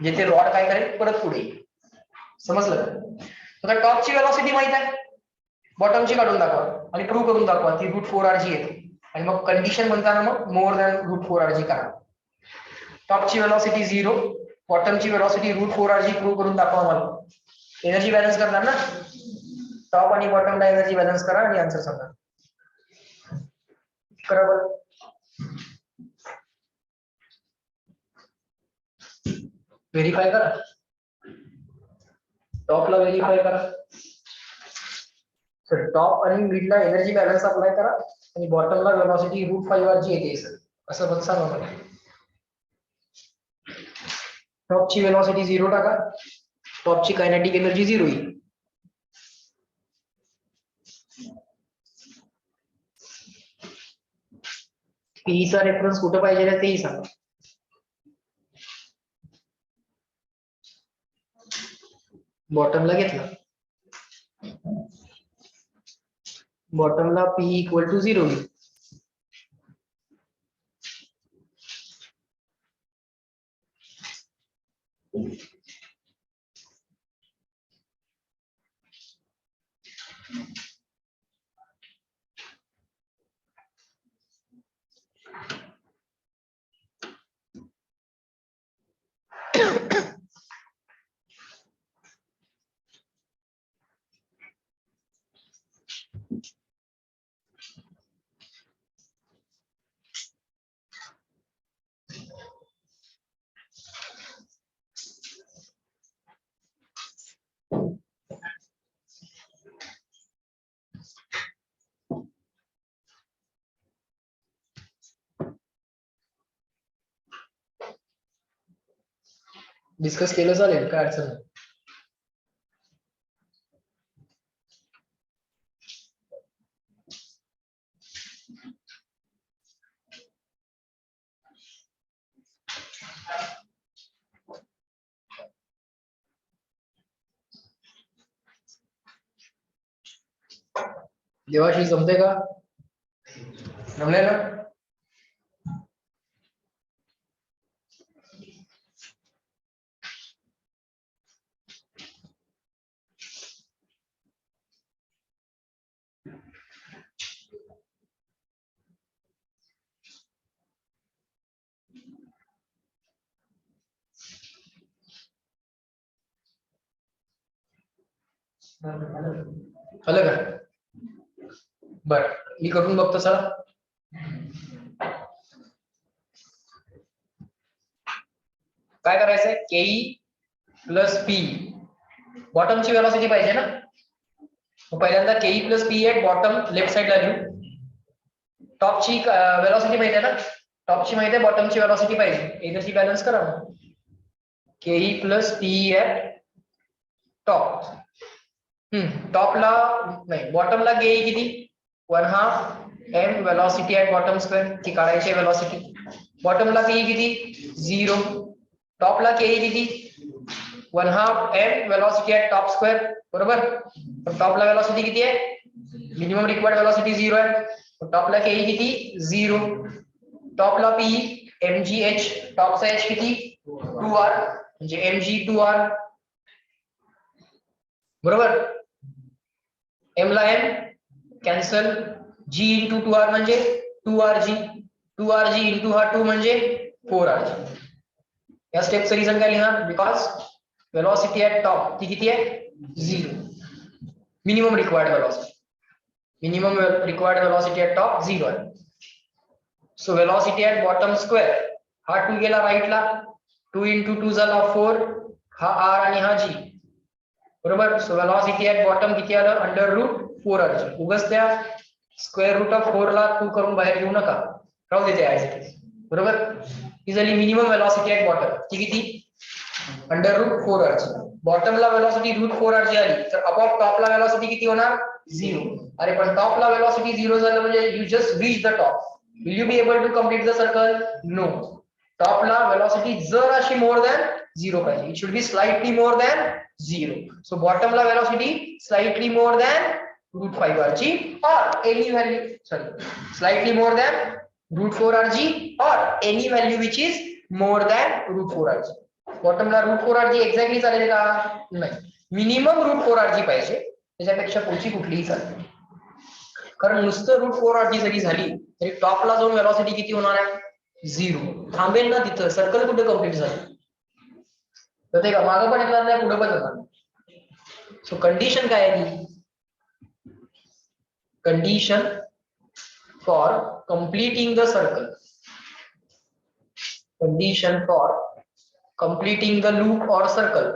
म्हणजे ते रॉड काय करेल? परत पुढे येईल. समजलं? आता टॉपची वेलॉसिटी माहित आहे, बॉटमची काढून दाखवा आणि प्रूव्ह करून दाखवा ती √4r येते आणि मग कंडिशन म्हणताना मग मोर दॅन √4r करा. टॉपची वेलॉसिटी 0, बॉटमची वेलॉसिटी √4r प्रूव्ह करून दाखवा मला. एनर्जी बॅलन्स करणार ना, टॉप आणि बॉटमला एनर्जी बॅलन्स करा आणि आन्सर सांगा. करा बरं. व्हेरीफाय करा, टॉपला व्हेरीफाय करा. तर टॉप आणि मिडला एनर्जी बॅलन्स अप्लाय करा आणि बॉटमला वेलॉसिटी √5r येते सर, असं पण सांगा मला. टॉपची वेलॉसिटी 0 टाका, टॉपची कायनेटिक एनर्जी 0 येईल. पीचा रेफरन्स कुठं पाहिजे तेही सांगा. बॉटमला घेतला, बॉटमला P = 0 येईल. डिस्कस केलं चालेल, काय अडचण नाही. देवाशी जमते का? जमले ना? आलं का? बर, मी करून बघतो चला. काय करायचंय, Ke + P, बॉटमची वेलॉसिटी पाहिजे ना. पहिल्यांदा Ke + P @ बॉटम लेफ्ट साइडला लिहू. टॉपची वेलॉसिटी माहिती आहे ना, टॉपची माहिती आहे, बॉटमची वेलॉसिटी पाहिजे. एनर्जी बॅलन्स करा मग. Ke + P @ top. टॉपला नाही, बॉटमला Ke किती, 1/2 m velocity at bottom square, ती काढायची वेलॉसिटी. बॉटमला Ke किती, 0. टॉपला Ke किती, 1/2 m velocity at top square, बरोबर. पण टॉपला वेलॉसिटी किती आहे, मिनिमम रिक्वायर्ड वेलॉसिटी 0 आहे. टॉपला Ke किती, 0. टॉपला P mgh, टॉपचा h किती, 2r, म्हणजे mg2r, बरोबर. m ला m कॅन्सल, g × 2r म्हणजे 2rg, 2rg × हा 2 म्हणजे 4rg. या स्टेपचं रिझन काय लिहा, बिकॉज वेलॉसिटी ॲट टॉप ती किती आहे, 0. Minimum required velocity, minimum required velocity at top 0 आहे. So velocity at bottom square, हा 2 गेला राईटला, 2 × 2 झाला 4, हा r आणि हा g, बरोबर. सो वेलॉसिटी ॲट बॉटम किती आलं, √4rg. उगाच त्या √4 ला 2 करून बाहेर घेऊ नका, राहू देते ॲज इट इज, बरोबर. ही झाली मिनिमम वेलॉसिटी ॲट बॉटम, ती किती, √4rg. बॉटमला वेलॉसिटी √4rg आली तर अपॉप टॉपला वेलॉसिटी किती होणार, 0. अरे पण टॉपला वेलॉसिटी 0 झालं म्हणजे you just reach the top. Will you be able to complete the circle, no. टॉपला वेलॉसिटी जराशी मोर दॅन 0 पाहिजे, it should be slightly more than 0. So बॉटमला velocity slightly more than √5rg or any value, sorry, slightly more than √4rg or any value which is more than √4rg. बॉटमला √4rg exactly चालेल का, नाही. मिनिमम रूट 4RG पाहिजे, त्याच्यापेक्षा पुढची कुठलीही चालते. कारण नुसतं रूट 4RG जरी झाली तरी टॉपला जाऊन वेलॉसिटी किती होणार आहे? 0. थांबेल ना तिथं, सर्कल कुठे कंप्लीट झाली तर ते का मागं पण येणार नाही, पुढे पण येणार नाही. सो कंडिशन काय आहे? Condition for completing the circle, condition for completing the loop or circle,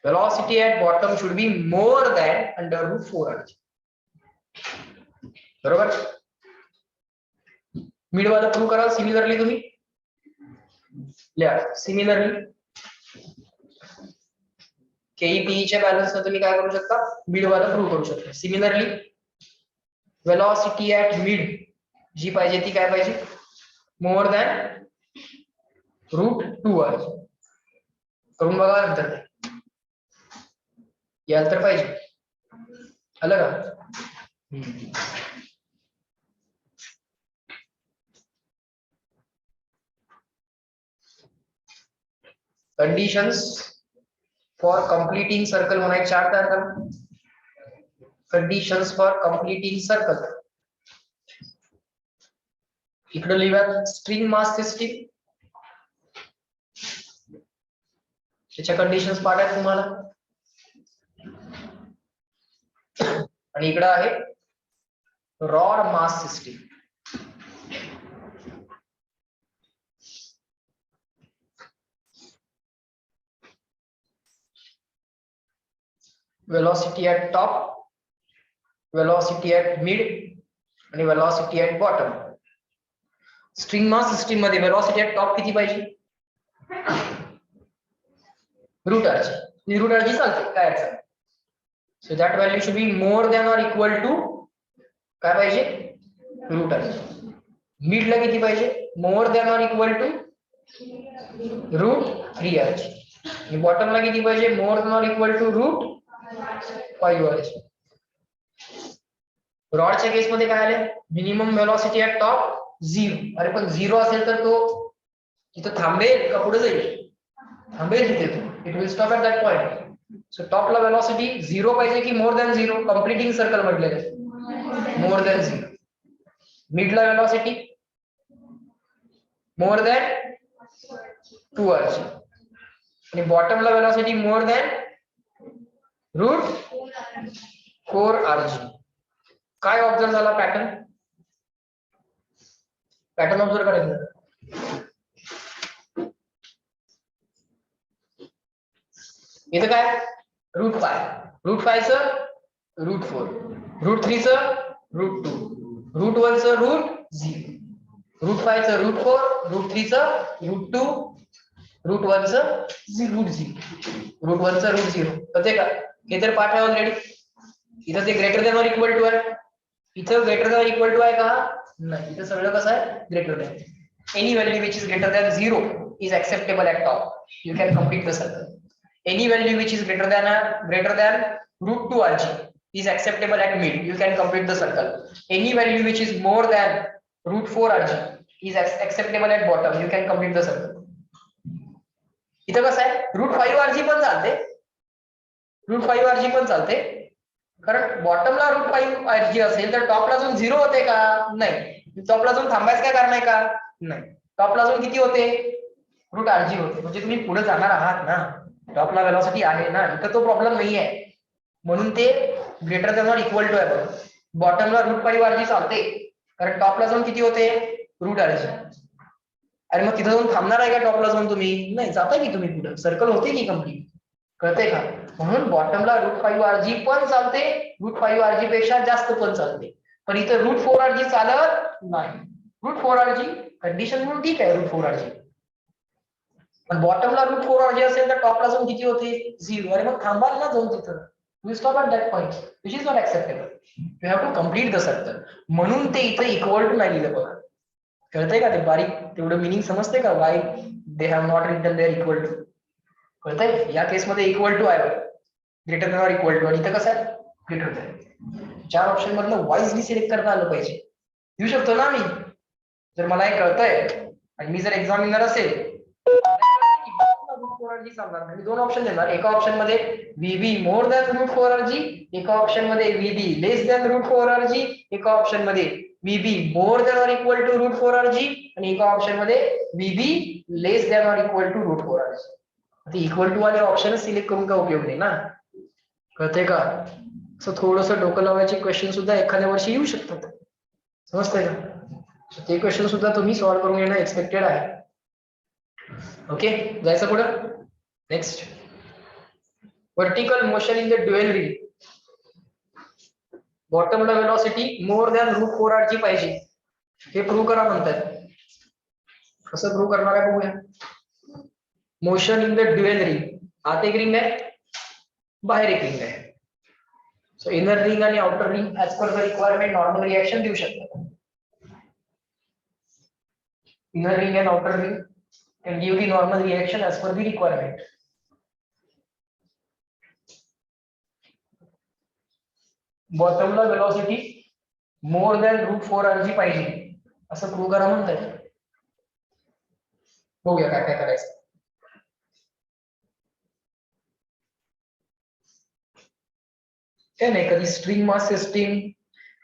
velocity at bottom should be more than under root 4RG. बरोबर? मिड वाला प्रूव्ह करा. सिमिलरली तुम्ही लिहा. सिमिलरली केईपीई च्या बॅलन्स तुम्ही काय करू शकता? मिड वाला प्रूव्ह करू शकता. सिमिलरली velocity at mid जी पाहिजे ती काय पाहिजे? More than root 2RG. करून बघा नंतर ते याल तर पाहिजे. आलं का? कंडिशन्स फॉर कंप्लीटिंग सर्कल म्हणाय 4 तयार करा. Conditions for completing circle. इकडे लिहा स्ट्रिंग मास सिस्टीम, त्याच्या कंडिशन्स पाठ आहेत तुम्हाला. आणि इकडे आहे rod mass system. velocity at top, velocity at mid आणि velocity at bottom. String mass system मध्ये velocity at top किती पाहिजे? Root RG. रूट RG चालते, काय अडचण? So that value should be more than or equal to काय पाहिजे? Root RG. मिड ला किती पाहिजे? More than or equal to root 3RG. आणि बॉटम ला किती पाहिजे? More than or equal to root 5RG. रॉडच्या केस मध्ये काय आले? Minimum velocity at top 0. अरे पण 0 असेल तर तो तिथं थांबेल का पुढे जाईल? थांबेल तिथे तो. It will stop at that point. So टॉपला वेलॉसिटी 0 पाहिजे की मोर दॅन 0? कंप्लीटिंग सर्कल म्हटलेलं मोर दॅन 0. मिडला वेलॉसिटी मोर दॅन 2RG आणि बॉटमला velocity more than root 4RG. काय ऑब्झर्व झाला? पॅटर्न. पॅटर्न ऑब्झर्व करायचं. इथं काय? रूट 5, रूट 5 चं रूट 4, रूट 3 चं रूट 2, रूट 1 चं रूट 0, रूट 5 चं रूट 4, रूट 3 चं रूट 2, रूट 1 चं रूट 0, रूट 1 चं रूट 0. कळते का? हे तर पाठ आहे ऑलरेडी. इथं ते greater than or equal to आहे. इथं greater than or equal to आहे का? नाही. इथं सगळं कसं आहे? Greater than. Any value which is greater than 0 is acceptable at top. You can complete the circle. Any value which is greater than root 2RG is acceptable at mid. You can complete the circle. Any value which is more than root 4RG is acceptable at bottom. You can complete the circle. इथं कसं आहे? रूट 5RG पण चालते, रूट 5RG पण चालते. कारण बॉटमला रूट 5RG असेल तर टॉपला जाऊन 0 होते का? नाही. टॉपला जाऊन थांबायचं काय कारण आहे का? नाही. टॉपला जाऊन किती होते? रूट RG होते. म्हणजे तुम्ही पुढे जाणार आहात ना, टॉपला वेलॉसिटी आहे ना, इथं तो प्रॉब्लेम नाही आहे. म्हणून ते greater than or equal to आहे. बॉटमला रूट 5RG चालते कारण टॉपला जाऊन किती होते? Root RG. अरे मग तिथं जाऊन थांबणार आहे का टॉपला जाऊन तुम्ही? नाही. जाता की तुम्ही पुढे, सर्कल होते की कंप्लीट. कळते का? म्हणून बॉटमला रूट 5RG पण चालते, रूट 5RG पेक्षा जास्त पण चालते. पण इथं रूट 4RG चालत नाही. रूट 4RG कंडिशन म्हणून ठीक आहे रूट 4RG. पण बॉटमला रूट 4RG असेल तर टॉपला जाऊन किती होते? 0. अरे मग थांबाल ना जाऊन तिथं. You stop at that point which is not acceptable. You have to complete the circle. म्हणून ते इथं इक्वल टू नाही लिहिलं बघा. कळतंय का? ते बारीक तेवढं मिनिंग समजते का? Why they have not written there equal to. कळतंय? या केसमध्ये इक्वल टू आहे, greater than or equal to. आणि इथं कसं आहे? Greater than. 4 ऑप्शन मधलं वाईजली सिलेक्ट करता आलं पाहिजे. येऊ शकतो ना मी, जर मला हे कळतंय आणि मी जर एक्झामिनर असेल 4rg सांगणार. मी दोन ऑप्शन देणार. एका ऑप्शन मध्ये VB मोर दॅन √4rg, एका ऑप्शन मध्ये VB लेस दॅन √4rg, एका ऑप्शन मध्ये VB more than or equal to √4rg आणि एका ऑप्शन मध्ये VB less than or equal to √4rg. आता इक्वल टू वाले ऑप्शन सिलेक्ट करून का उपयोग नाही ना, कळते का? सो थोडंसं डोकं लावायचे क्वेश्चन सुद्धा एखाद्या वर्षी येऊ शकतात, समजतंय का? ते क्वेश्चन सुद्धा तुम्ही सॉल्व्ह करून घेणं एक्सपेक्टेड आहे. ओके, जायचं पुढं. Next, vertical motion in the dual ring. बॉटमला वेलॉसिटी मोर दॅन √4rg पाहिजे, हे प्रूव्ह करा म्हणतात. कसं प्रूव्ह करणार आहे बघूया. Motion in the dual ring, आत एक रिंग आहे, बाहेर एक रिंग आहे. सो इनर रिंग आणि outer ring as per the requirement normal reaction देऊ शकतात. Inner ring and outer ring can give the normal reaction as per the requirement. Bottom ला velocity more than √4rg पाहिजे, असं प्रूव्ह करा म्हणतात. बघूया काय काय करायचं. काय नाही, कधी स्ट्रिंग मास सिस्टीम,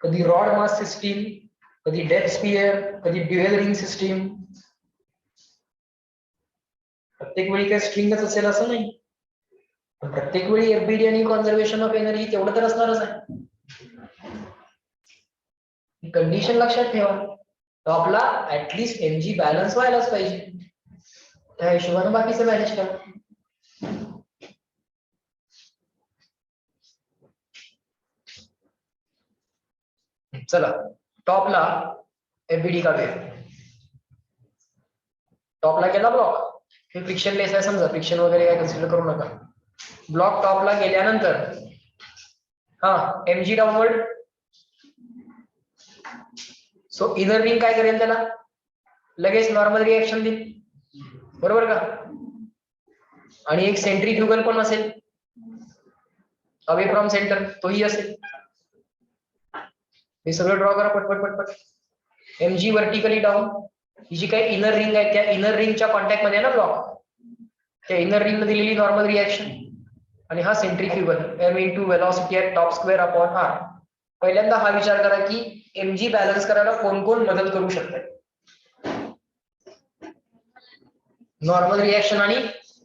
कधी रॉड मास सिस्टीम, कधी डेप्थ स्फियर, कधी ड्युअल रिंग सिस्टीम. प्रत्येक वेळी काय स्ट्रिंगच असेल असं नाही, पण प्रत्येक वेळी एफबीडी आणि कॉन्झर्वेशन ऑफ एनर्जी तेवढं तर असणारच आहे. कंडिशन लक्षात ठेवा, टॉपला ऍटलीस्ट एमजी बॅलन्स व्हायलाच पाहिजे, त्या हिशोबाने बाकीचं मॅनेज करा. चला टॉपला एफबीडी काढूया. टॉपला केला ब्लॉक, हे फ्रिक्शन लेस आहे समजा, फ्रिक्शन वगैरे काय कन्सिडर करू नका. ब्लॉक टॉपला गेल्यानंतर हा MG downward. So inner ring काय करेल, त्याला लगेच नॉर्मल रिएक्शन देईल, बरोबर का? आणि एक सेंट्रीफ्युगल पण असेल अवे फ्रॉम सेंटर, तोही असेल. हे सगळं ड्रॉ करा पटपट पटपट. एमजी वर्टिकली डाऊन, ही जी काही इनर रिंग आहे त्या इनर रिंगच्या कॉन्टॅक्ट मध्ये आहे ना ब्लॉक, त्या इनर रिंगला दिलेली नॉर्मल रिएक्शन. आणि हा centrifugal m into velocity at top square upon r. पहिल्यांदा हा विचार करा की एमजी बॅलन्स करायला कोण कोण मदत करू शकतात. नॉर्मल रिएक्शन आणि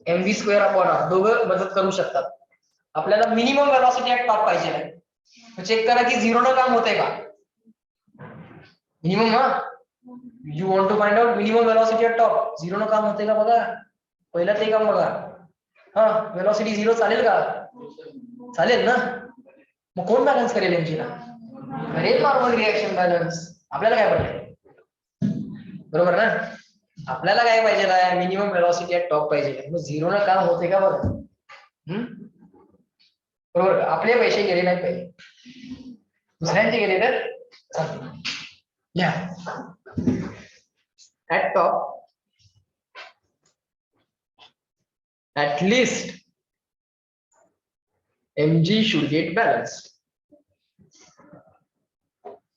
एमव्ही स्क्वेअर अपॉन आर दोघं मदत करू शकतात. आपल्याला मिनिमम वेलॉसिटी ॲट टॉप पाहिजे आहे, चेक करा की झिरो न काम होतंय का. मिनिमम हा, you want to find out minimum velocity at top, zero न काम होतंय का बघा. पहिलं ते काम बघा. हा वेलॉसिटी झिरो चालेल का? चालेल ना. मग कोण बॅलन्स करेल एमजीला? करेल नॉर्मल रिएक्शन बॅलन्स. आपल्याला काय पाहिजे, बरोबर ना? आपल्याला काय पाहिजे, मिनिमम वेलॉसिटी ॲट टॉप पाहिजे. मग झिरो न काम होते का बघा. बरोबर, आपले पैसे गेले नाही पाहिजे, दुसऱ्यांचे गेले तर चालते. या at top at least mg should get balanced.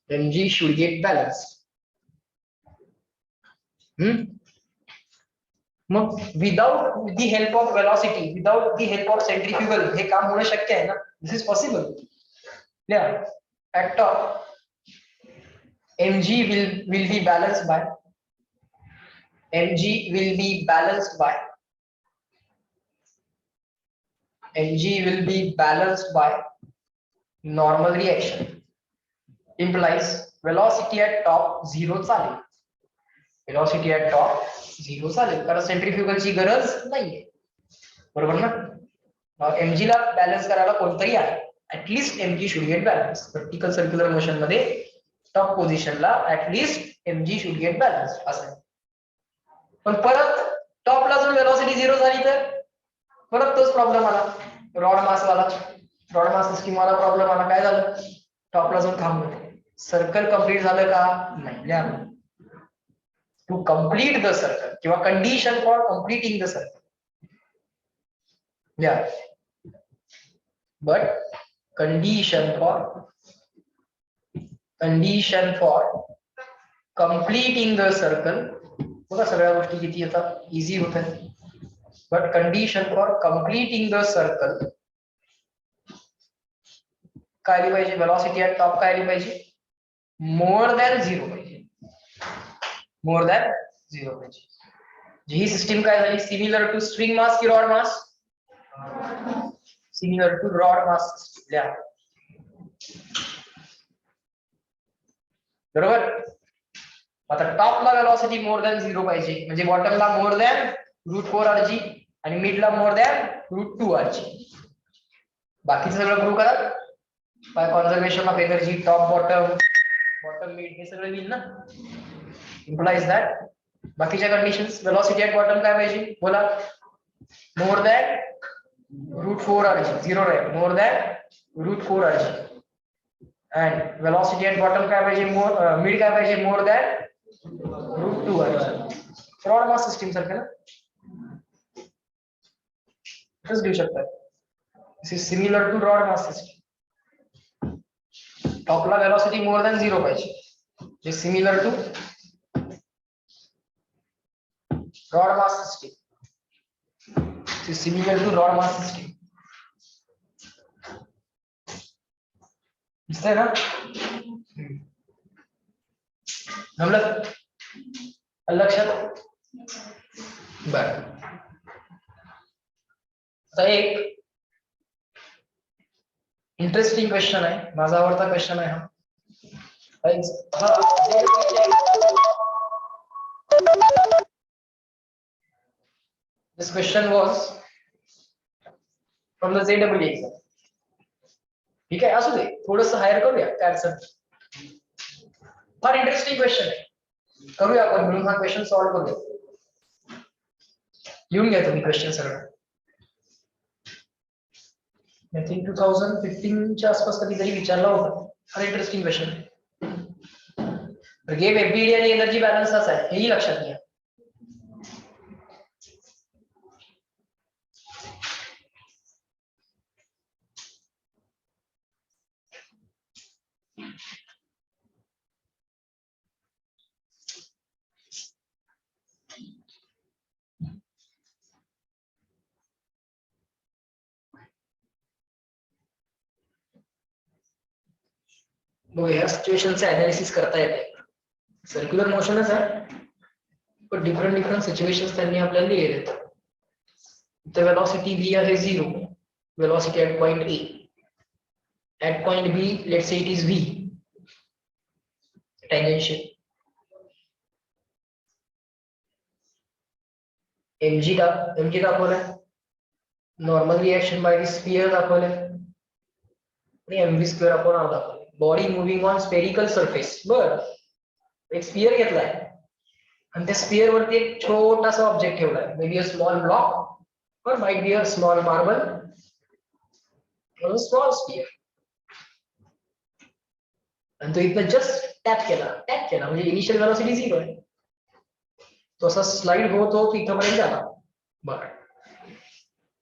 mg should get balanced. मग without the help of velocity, without the help of centrifugal हे काम होणं शक्य आहे ना. दिस इज पॉसिबल. या at top mg will be balanced by mg will be balanced by mg will be balanced by normal reaction, implies velocity at top 0 चालेल. velocity at top 0 चालेल कारण सेंट्रीफ्युगलची गरज नाहीये, बरोबर ना. mg ला बॅलन्स करायला कोणतरी आहे, at least mg should get balance. Vertical circular motion मध्ये टॉप पोझिशनला at least mg should get balance असं. पण परत टॉपला जर वेलॉसिटी 0 झाली तर परत तोच प्रॉब्लेम आला. रॉड मास वाला, रॉड मास सिस्टीम वाला प्रॉब्लेम आला. काय झालं, टॉपला जाऊन थांबलो. सर्कल कंप्लीट झालं का नाही. टू कंप्लीट द सर्कल किंवा condition for completing the circle. या but condition for completing the circle. बघा सगळ्या गोष्टी किती येतात, इझी होत आहेत. but condition for completing the circle काय आली पाहिजे, velocity at top काय आली पाहिजे, more than 0 पाहिजे, more than 0 पाहिजे. ही सिस्टीम काय झाली, सिमिलर टू स्ट्रिंग मास की rod mass, similar to rod mass system. बरोबर. आता टॉपला वेलॉसिटी मोर दॅन 0 पाहिजे, म्हणजे बॉटमला मोर दॅन √4 rg आणि मिडला मोर दॅन √2 rg. बाकीचं सगळं प्रूव्ह करा by conservation of energy, top bottom mid हे सगळं येईल ना. इम्प्लाइज दॅट बाकीच्या कंडिशन्स, वेलॉसिटी ॲट बॉटम काय पाहिजे बोला, मोर दॅन √4 rg, 0 राहील, more than √4 rg. and velocity at bottom काय पाहिजे, मिड काय पाहिजे, more than √2 rg. Rod mass system सारखं ना, तसंच देऊ शकतात. This is similar to rod mass system. टॉपला वेलॉसिटी मोर दॅन 0 पाहिजे, जे similar to rod mass system, similar to rod mass system. दिसतंय ना. जमलं लक्षात. बर, आता एक इंटरेस्टिंग क्वेश्चन आहे, माझा आवडता क्वेश्चन आहे हा. This question was from the JEE exam. ठीक आहे, असू दे, थोडंसं हायर करूया, काय अडचण. फार इंटरेस्टिंग क्वेश्चन आहे, करूया आपण मिळून हा क्वेश्चन सॉल्व्ह करूया. लिहून घ्या तुम्ही क्वेश्चन सगळं. आय थिंक 2015 च्या आसपास कधीतरी विचारला होता. फार इंटरेस्टिंग क्वेश्चन आहे. गेम एफबीडी आणि एनर्जी बॅलन्स असा आहे, हेही लक्षात घ्या. मग या सिच्युएशनचं अनालिसिस करता येते. सर्क्युलर मोशनच आहे, पण डिफरंट सिच्युएशन्स त्यांनी आपल्याला दिलेले आहेत. The velocity v आहे 0, velocity at point A. At point B, let's say it is v, tangential. mg दाखवलाय, normal reaction by the sphere दाखवलाय, आणि mv² आपण दाखवलाय. Body moving on spherical surface. बर, एक स्फियर घेतलाय आणि त्या स्फियर वरती एक छोटासा ऑब्जेक्ट ठेवलाय, may be a small block or might be a small marble or a small sphere. आणि तो इथं जस्ट टॅप केला म्हणजे इनिशियल वेलोसिटी 0 आहे. तो असा स्लाइड होतो इथं पर्यंत आला. बरं,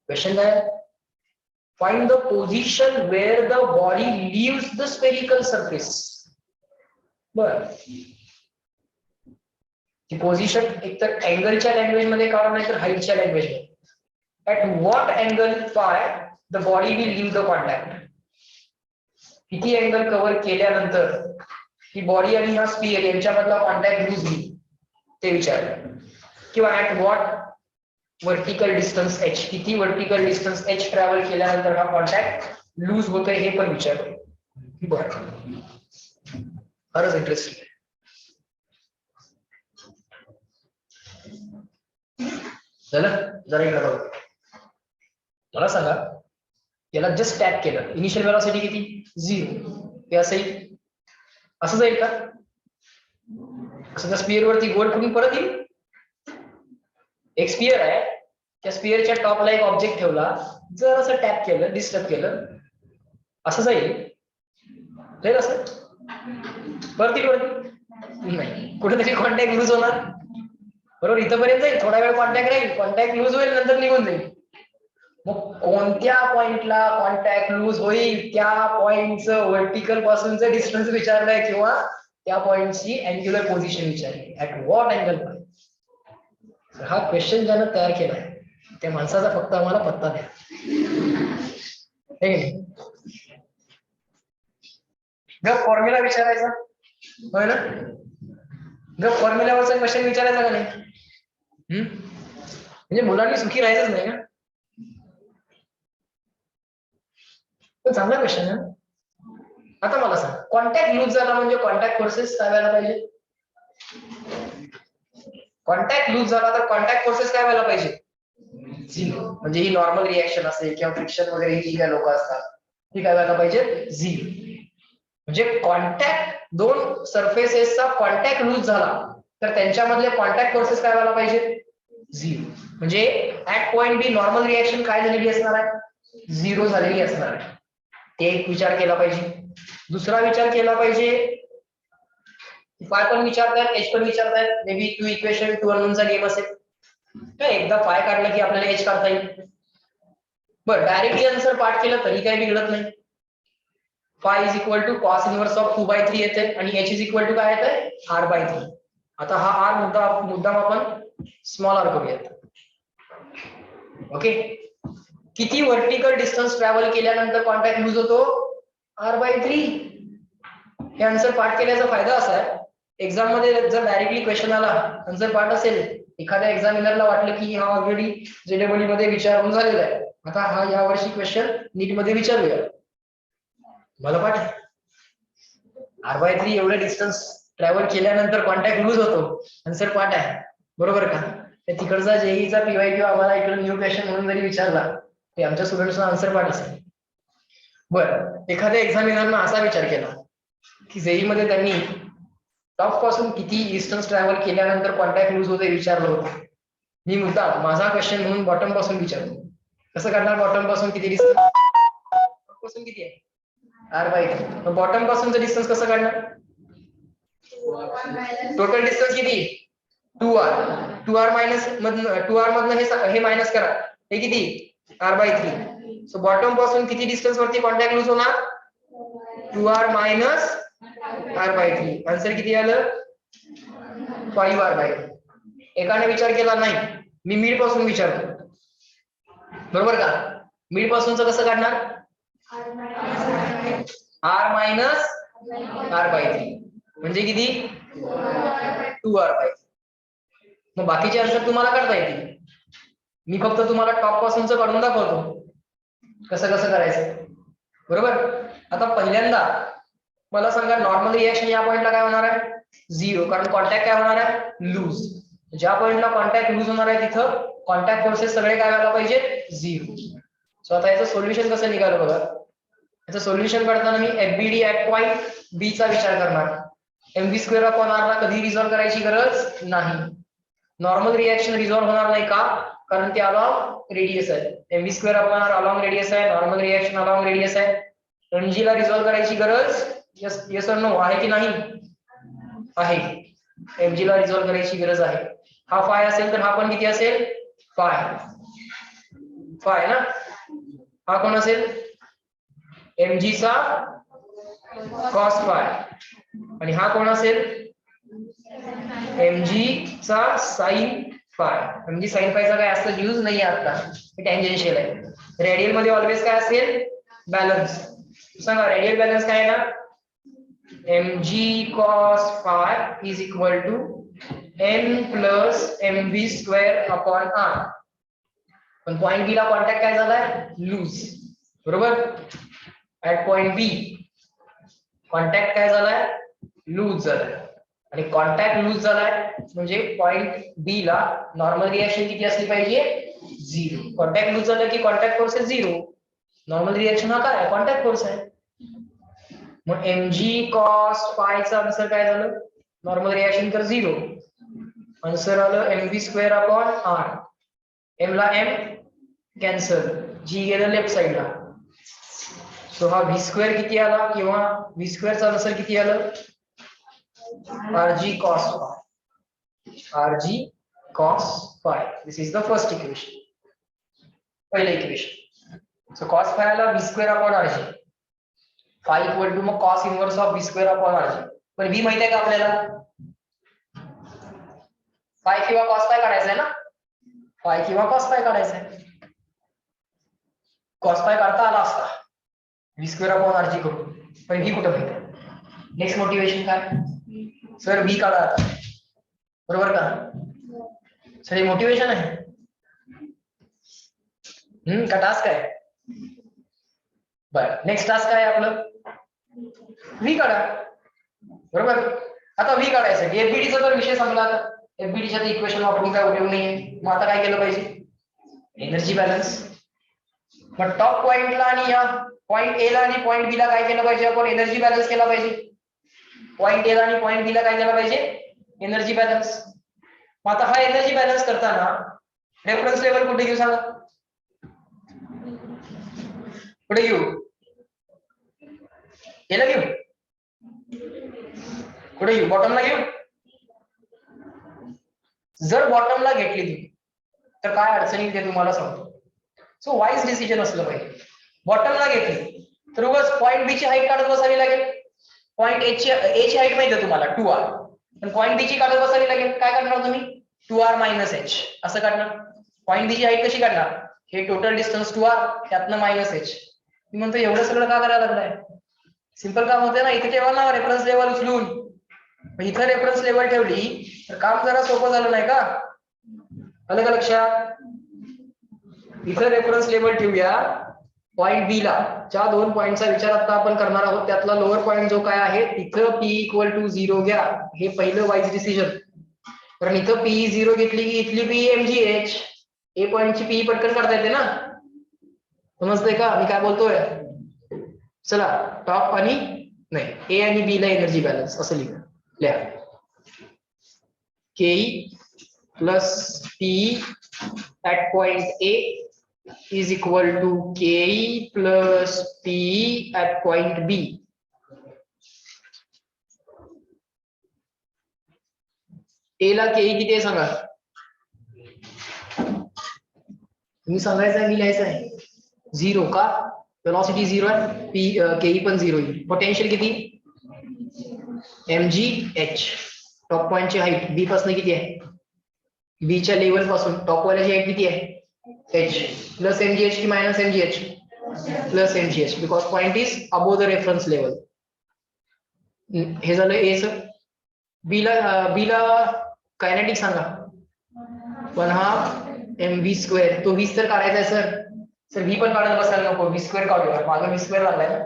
क्वेश्चन काय, find the position where the body leaves the spherical surface. बरं, ती पोझिशन एकतर अँगलच्या लँग्वेज मध्ये काढा, नाहीतर हाईटच्या लँग्वेज मध्ये. At what angle phi the body will leave the contact. किती अँगल कव्हर केल्यानंतर ही बॉडी आणि हा स्फियर यांच्यामधला कॉन्टॅक्ट लूज होईल ते विचारलं. किंवा at what vertical distance h, किती वर्टिकल डिस्टन्स h ट्रॅव्हल केल्यानंतर हा कॉन्टॅक्ट लूज होतोय हे पण विचारलं. बरं, फारच इंटरेस्टिंग. झालं, जरा इकडे बघू. मला सांगा, याला जस्ट टॅप केलं, इनिशियल वेलोसिटी किती 0, हे असं जाईल का? असं त्या स्फियर वरती गोल ठेवून परत येईल. एक स्फियर आहे, त्या स्फियरच्या टॉपला एक ऑब्जेक्ट ठेवला, जर असं टॅप केलं, डिस्टर्ब केलं, असं जाईल असं वरती नाही, कुठेतरी कॉन्टॅक्ट लूज होणार. बरोबर, इथंपर्यंत जाईल, थोडा वेळ कॉन्टॅक्ट राहील, कॉन्टॅक्ट लूज होईल, नंतर निघून जाईल. मग कोणत्या पॉइंटला कॉन्टॅक्ट लूज होईल त्या पॉइंटचं वर्टिकल पासूनचं डिस्टन्स विचारलंय, किंवा त्या पॉइंटची अँग्युलर पोझिशन विचारली, ऍट व्हॉट अँगल. हा क्वेश्चन ज्यानं तयार केलाय त्या माणसाचा फक्त आम्हाला पत्ता द्या, हे गप फॉर्म्युला विचारायचा, होय ना? गप फॉर्म्युल्यावरचा क्वेश्चन विचारायचा का नाही? म्हणजे मुलांनी सुखी राहायचंच नाही का? तो चांगला क्वेश्चन आहे. आता मला सांग, कॉन्टॅक्ट लूज झाला म्हणजे कॉन्टॅक्ट फोर्सेस काय व्हायला पाहिजे? कॉन्टॅक्ट लूज झाला तर कॉन्टॅक्ट फोर्सेस काय व्हायला पाहिजे? 0. म्हणजे ही नॉर्मल रिएक्शन असेल किंवा फ्रिक्शन वगैरे ही काय लोक असतात, ती काय व्हायला पाहिजे? 0. म्हणजे कॉन्टॅक्ट, दोन सरफेसेसचा कॉन्टॅक्ट लूज झाला तर त्यांच्यामधले कॉन्टॅक्ट फोर्सेस काय व्हायला पाहिजे? 0. म्हणजे at point B normal reaction काय झालेली असणार आहे? 0 झालेली असणार आहे. ते एक विचार केला पाहिजे. दुसरा विचार केला पाहिजे, फाय पण विचारतायत, एच पण विचारतायत, मे बी 2 इक्वेशन 2 अननोनचा गेम असेल काय, एकदा फाय काढलं की आपल्याला एच काढता येईल. बरं, डायरेक्टली आन्सर पाठ केलं तरी काही बिघडत नाही. Phi is equal to cos inverse of 2/3 येते आणि एच इज इक्वल टू काय येते? r/3. आता हा आर मुद्दाम आपण स्मॉल आर करूयात. ओके, किती व्हर्टिकल डिस्टन्स ट्रॅव्हल केल्यानंतर कॉन्टॅक्ट लूज होतो? r/3. हे आन्सर पाठ केल्याचा फायदा असा आहे, एक्झाम मध्ये जर डायरेक्टली क्वेश्चन आला, आन्सर पाठ असेल, एखाद्या एक्झामिनरला वाटलं की हा ऑलरेडी जेडब्ल्यू मध्ये विचारून झालेला आहे, आता हा यावर्षी क्वेश्चन नीट मध्ये विचारूया, मला पाठ आहे r/3 एवढं डिस्टन्स ट्रॅव्हल केल्यानंतर कॉन्टॅक्ट लूज होतो, आन्सर पाठ आहे, बरोबर का? तिकडचा जेईचा पीवाय किंवा आम्हाला इकडे न्यू क्वेश्चन म्हणून जरी विचारला ते आमच्या स्टुडंट्सना आन्सर पाठ असेल. बरं, एखाद्या एक्झामिनरनं असा विचार केला की जेई मध्ये त्यांनी टॉप पासून किती डिस्टन्स ट्रॅव्हल केल्यानंतर कॉन्टॅक्ट लूज होते विचारलं होतं. मी मुद्दा माझा क्वेश्चन म्हणून बॉटम पासून विचारतो. कसं करणार? बॉटम पासून किती डिस्टन्स? पासून किती आहे? r/3. बॉटम पासूनचं डिस्टन्स कसं काढणार? टोटल डिस्टन्स किती? 2r. 2r मायनस मधनं 2r मधनं हे मायनस करा, हे किती? r/3. सो बॉटम पासून किती डिस्टन्स वरती कॉन्टॅक्ट लूज होणार? 2r minus r/3. आन्सर किती आलं? 5r/3. एकाने विचार केला नाही, मी मिड पासून विचारतो, बरोबर का? मिड पासूनच कसं काढणार? r मायनस r/3 म्हणजे किती? 2r/3. मग बाकीचे आन्सर तुम्हाला काढता येतील, मी फक्त तुम्हाला टॉप पासूनच काढून दाखवतो कसं कसं करायचं, बरोबर? आता पहिल्यांदा मला सांगा, नॉर्मल रिएक्शन या पॉइंटला काय होणार आहे? 0, कारण कॉन्टॅक्ट काय होणार आहे? लूज. ज्या पॉइंटला कॉन्टॅक्ट लूज होणार आहे तिथं कॉन्टॅक्ट फोर्सेस सगळे काय व्हायला पाहिजे? 0. सो आता याचं सोल्युशन कसं निघालं बघा. याचं सोल्युशन करताना मी FBD ऍट पॉइंट बी चा विचार करणार. mv²/r ला कधी रिझॉल्व्ह करायची गरज नाही. नॉर्मल रिएक्शन रिझॉल्व्ह होणार नाही का? कारण ते अलॉंग रेडियस आहे. mv²/r अलॉंग रेडियस आहे, नॉर्मल रिएक्शन अलॉंग रेडियस आहे. mg ला रिझॉल्व्ह करायची गरज येस और नो आहे की नाही? आहे. mg ला रिझॉल्व्ह करायची गरज आहे. हा फाय असेल तर हा पण किती असेल? फाय ना. हा कोण असेल? mg चा cos फाय आणि हा कोण असेल? mg चा sin फाय. mg sin फायचा काय असं यूज नाही आता, हे टँजेन्शियल आहे. रेडियल मध्ये ऑलवेज काय असेल? बॅलन्स. सांगा रेडियल बॅलन्स काय आहे ना? mg cos phi is equal to n plus mv²/r. पण पॉइंट बी ला कॉन्टॅक्ट काय झालाय? लूज, बरोबर? ऍट पॉइंट बी कॉन्टॅक्ट काय झालाय? लूज झालाय. आणि कॉन्टॅक्ट लूज झालाय म्हणजे पॉइंट बी ला नॉर्मल रिएक्शन किती असली पाहिजे? 0. कॉन्टॅक्ट लूज झालं की कॉन्टॅक्ट फोर्स 0. नॉर्मल रिएक्शन हा काय? कॉन्टॅक्ट फोर्स आहे. मग mg cos phi चा आन्सर काय झालं? नॉर्मल रिएक्शन तर 0. आन्सर आलं mv²/r. m ला m कॅन्सल, g गेलं लेफ्ट साइडला. सो हा v² किती आला किंवा v² चा आन्सर किती आलं? rg cos phi. rg cos phi. This is the first equation. पहिलं इक्वेशन. सो cos phi आला v²/rg. phi इक्वल टू मग cos इनवर्स ऑफ v²/rg. पण v माहिती आहे का आपल्याला? phi किंवा cos phi काढायचं आहे ना. पाय किंवा कॉस पाय काढायचा आहे. कॉस पाय काढता आला असता व्ही स्क्वेअर अपॉन आरजी करून, पण व्ही कुठं भेटत. नेक्स्ट मोटिवेशन काय सर, व्ही काढा आता, बरोबर का सर, हे मोटिवेशन आहे का टास्क आहे. बर नेक्स्ट टास्क काय आपलं, व्ही काढा, बरोबर. आता व्ही काढायसाठी एफबीडीचा तर विषय संपला. आता एफबीडीच्या इक्वेशन वापरून काय उपयोग नाहीये. मग आता काय केलं पाहिजे, एनर्जी बॅलन्स. मग टॉप पॉइंटला आणि या पॉइंट ए ला आणि पॉइंट बी ला काय केलं पाहिजे आपण, एनर्जी बॅलन्स केला पाहिजे. पॉइंट ए ला आणि पॉइंट बी ला काय केलं पाहिजे, एनर्जी बॅलन्स. मग आता हा एनर्जी बॅलन्स करताना रेफरन्स लेवल कुठे घेऊ सांगा, कुठे घेऊ, याला घेऊ, कुठे घेऊ, बॉटमला घेऊ. जर बॉटमला घेतली तुम्ही तर काय अडचण येईल ते तुम्हाला सांगतो. सो वाईज डिसिजन असलं पाहिजे. बॉटमला घेतली तर उगाच पॉइंट बी ची हाईट काढत बसावी लागेल. पॉइंट ए ची हाईट माहिती आहे तुम्हाला 2r, पण पॉइंट बी ची काढत बसावी लागेल. काय करणार तुम्ही, 2r - h असं काढणार. पॉइंट बी ची हाईट कशी काढणार, हे टोटल डिस्टन्स 2r त्यातनं -h. मी म्हणतो एवढं सगळं का करायला लागलाय, सिंपल काम होते ना. इथे ठेवा ना रेफरन्स लेवल उचलून, इथं रेफरन्स लेवल ठेवली तर काम जरा सोपं झालं नाही का, आलं का लक्षात. इथं रेफरन्स लेवल ठेवूया पॉइंट बी ला. ज्या दोन पॉइंटचा विचार आता आपण करणार आहोत त्यातला लोअर पॉइंट जो काय आहे तिथं p = 0 घ्या. हे पहिलं वाईज डिसिजन. कारण इथं p 0 घेतली की इथली p mgh, ए पॉइंटची p पटकन काढता येते ना. समजतंय का मी काय बोलतोय. चला टॉप आणि नाही, ए आणि बी ला एनर्जी बॅलन्स असं लिहा. ke plus p at point A is equal to ke plus p at point B. A ला ke किती आहे सांगा, तुम्ही सांगायचं आहे, मी लिहायचं आहे. 0 का, वेलोसिटी 0 आहे, p ke पण 0 आहे. पोटेन्शियल किती, mgh. टॉप पॉइंटची हाईट बी पासून किती आहे, बी च्या लेवल पासून टॉप वाल्याची हाईट किती आहे, h प्लस mgh की minus mgh, plus mgh, because point is above the reference level. हे झालं ए च. बी ला कायनेटिक सांगा, 1/2 mv². तो 20 तर काढायचा आहे सर. सर व्ही पण काढत बसायला नको, v² काढूया. मागं v² लागलाय ना,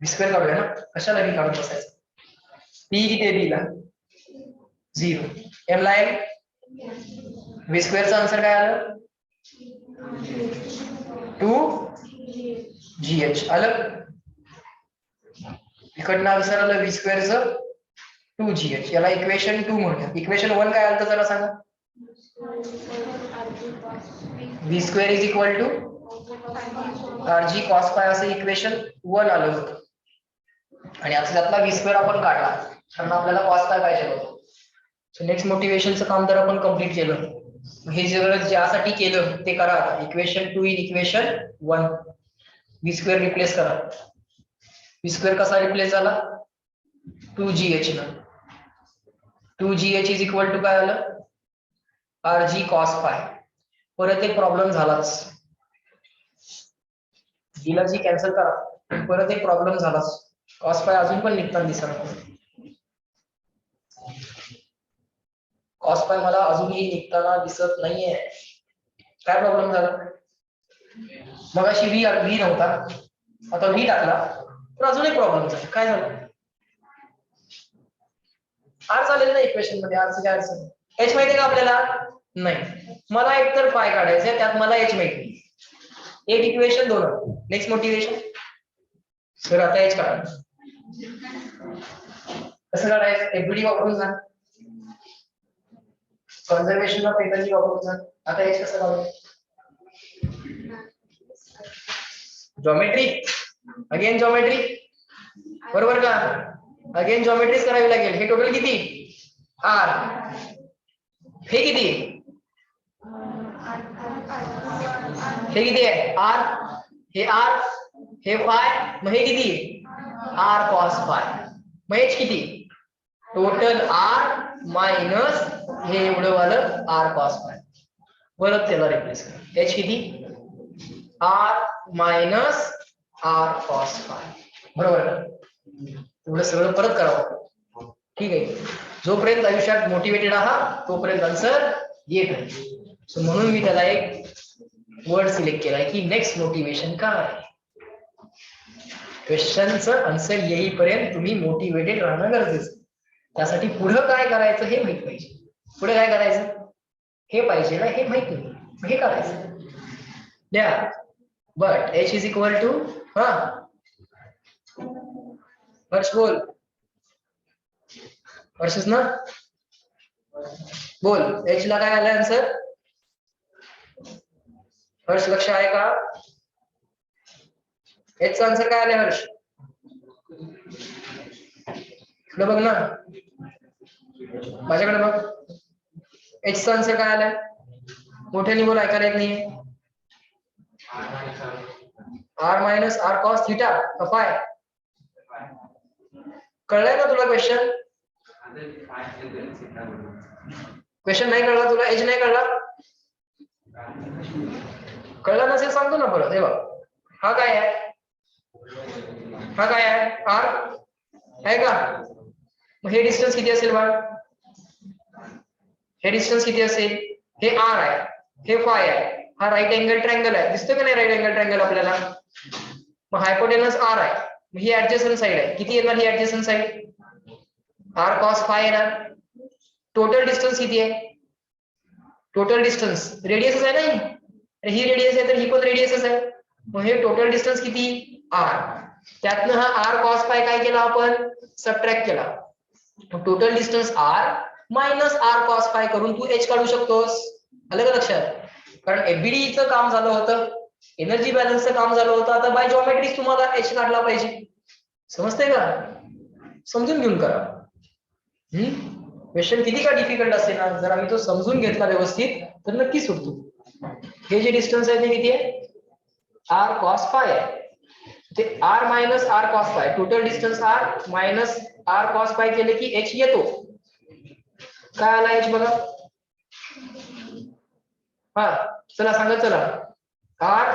v² काढूया ना, कशाला v काढत बसायचं. p किती आहे बी ला, 0. m ला m, v² चा आन्सर काय आलं, 2gh. आलं इकडनं आन्सर आलं v² चं 2gh. याला इक्वेशन 2 म्हणूया. इक्वेशन 1 काय आलं जरा सांगा, v² = rg cos phi असं इक्वेशन 1 आलं होतं. आणि आता त्यातला v² आपण काढला कारण आपल्याला cos phi पाहिजे होतं. सो नेक्स्ट मोटिवेशनचं काम तर आपण कंप्लीट केलं. हे सगळं ज्यासाठी केलं ते करा. Equation 2 in equation 1, v² replace करा. v² कसा रिप्लेस झाला, 2gh ला. 2gh = काय आलं, rg cos phi. परत एक प्रॉब्लेम झालाच, हिला जी कॅन्सल करा, परत एक प्रॉब्लेम झालाच. cos phi अजून पण निघताना दिसत, cos phi मला अजूनही निघताना दिसत नाहीये. काय प्रॉब्लेम झाला, मगाशी v नव्हता, आता v टाकला तर अजून एक प्रॉब्लेम झाला. काय झालं, r चालेल ना इक्वेशन मध्ये, r चं काय अडचण. h माहितीये का आपल्याला, नाही. मला एकतर पाय काढायचंय, त्यात मला h माहिती. एक इक्वेशन 2. नेक्स्ट मोटिवेशन सर, आता h काढा. कसं काढायचं, एफबीडी वापरून जा, कन्झर्वेशन ऑफ एनर्जी वापरून जा. आता h कसं काढू, जॉमेट्री, अगेन जॉमेट्री, बरोबर का, अगेन जॉमेट्रीच करावी लागेल. हे टोटल किती, r. हे किती, हे किती आहे, r. हे r, हे phi, मग हे किती, r cos phi. मग h किती, टोटल r - हे एवढं वालं r cos फाय, परत त्याला रिप्लेस करा. h किती r minus r cos phi, बरोबर ना? एवढं सगळं परत करावं. ठीक आहे. जोपर्यंत आयुष्यात मोटिवेटेड आहात तोपर्यंत आन्सर येत आहे. सो म्हणून मी त्याला एक वर्ड सिलेक्ट केलाय की नेक्स्ट मोटिवेशन काय. क्वेश्चनचं आन्सर येईपर्यंत तुम्ही मोटिवेटेड राहणं गरजेचं. त्यासाठी पुढे काय करायचं हे माहित पाहिजे. पुढे काय करायचं हे पाहिजे ना, हे माहित नाही, हे करायचं. द्या but h is equal to Harsh बोल, हर्षच ना बोल, h ला काय आलं आन्सर? हर्ष लक्ष आहे का? h चा आन्सर काय आलं हर्ष? इकडे बघ ना, माझ्याकडे बघ. h चा आन्सर काय आलाय? मोठ्याने बोल, ऐकायला येत नाहीये. r minus r cos theta का फाय? कळलंय ना तुला क्वेश्चन? क्वेश्चन नाही कळला तुला? एज नाही कळला? कळला नसेल सांगतो ना परत. हे बघ, हा काय आहे? हा काय आहे? r आहे का? मग हे डिस्टन्स किती असेल बाळ? हे डिस्टन्स किती असेल? हे r आहे, हे फाय आहे, हा राईट अँगल ट्रायंगल आहे. दिसतोय का नाही राईट अँगल ट्रायंगल आपल्याला? मग हायपोटेनस r आहे, ही ऍडजस्टंट साइड आहे. किती येणार ही adjacent side? r cos phi येणार. टोटल डिस्टन्स किती आहे? टोटल डिस्टन्स रेडियसच आहे ना, ही रेडियस आहे तर ही पण रेडियसच आहे. मग हे टोटल डिस्टन्स किती? r. त्यातनं हा r cos फाय काय केला आपण? सबट्रॅक्ट केला. Total distance r minus r cos five करून तू h काढू शकतोस. आलं का लक्षात? कारण एफबीडीचं काम झालं होतं, एनर्जी बॅलन्सचं काम झालं होतं. आता बाय जॉमेट्री तुम्हाला h काढला पाहिजे. समजतंय का? समजून घेऊन करा. क्वेश्चन किती का डिफिकल्ट असेल ना, जर आम्ही तो समजून घेतला व्यवस्थित तर नक्की सुटतो. हे जे डिस्टन्स आहे ते किती आहे? r cos फाय आहे. ते r minus r cos five, total distance r minus r cos five केले की h येतो. काय आला h बघा? हा चला सांगा, चला r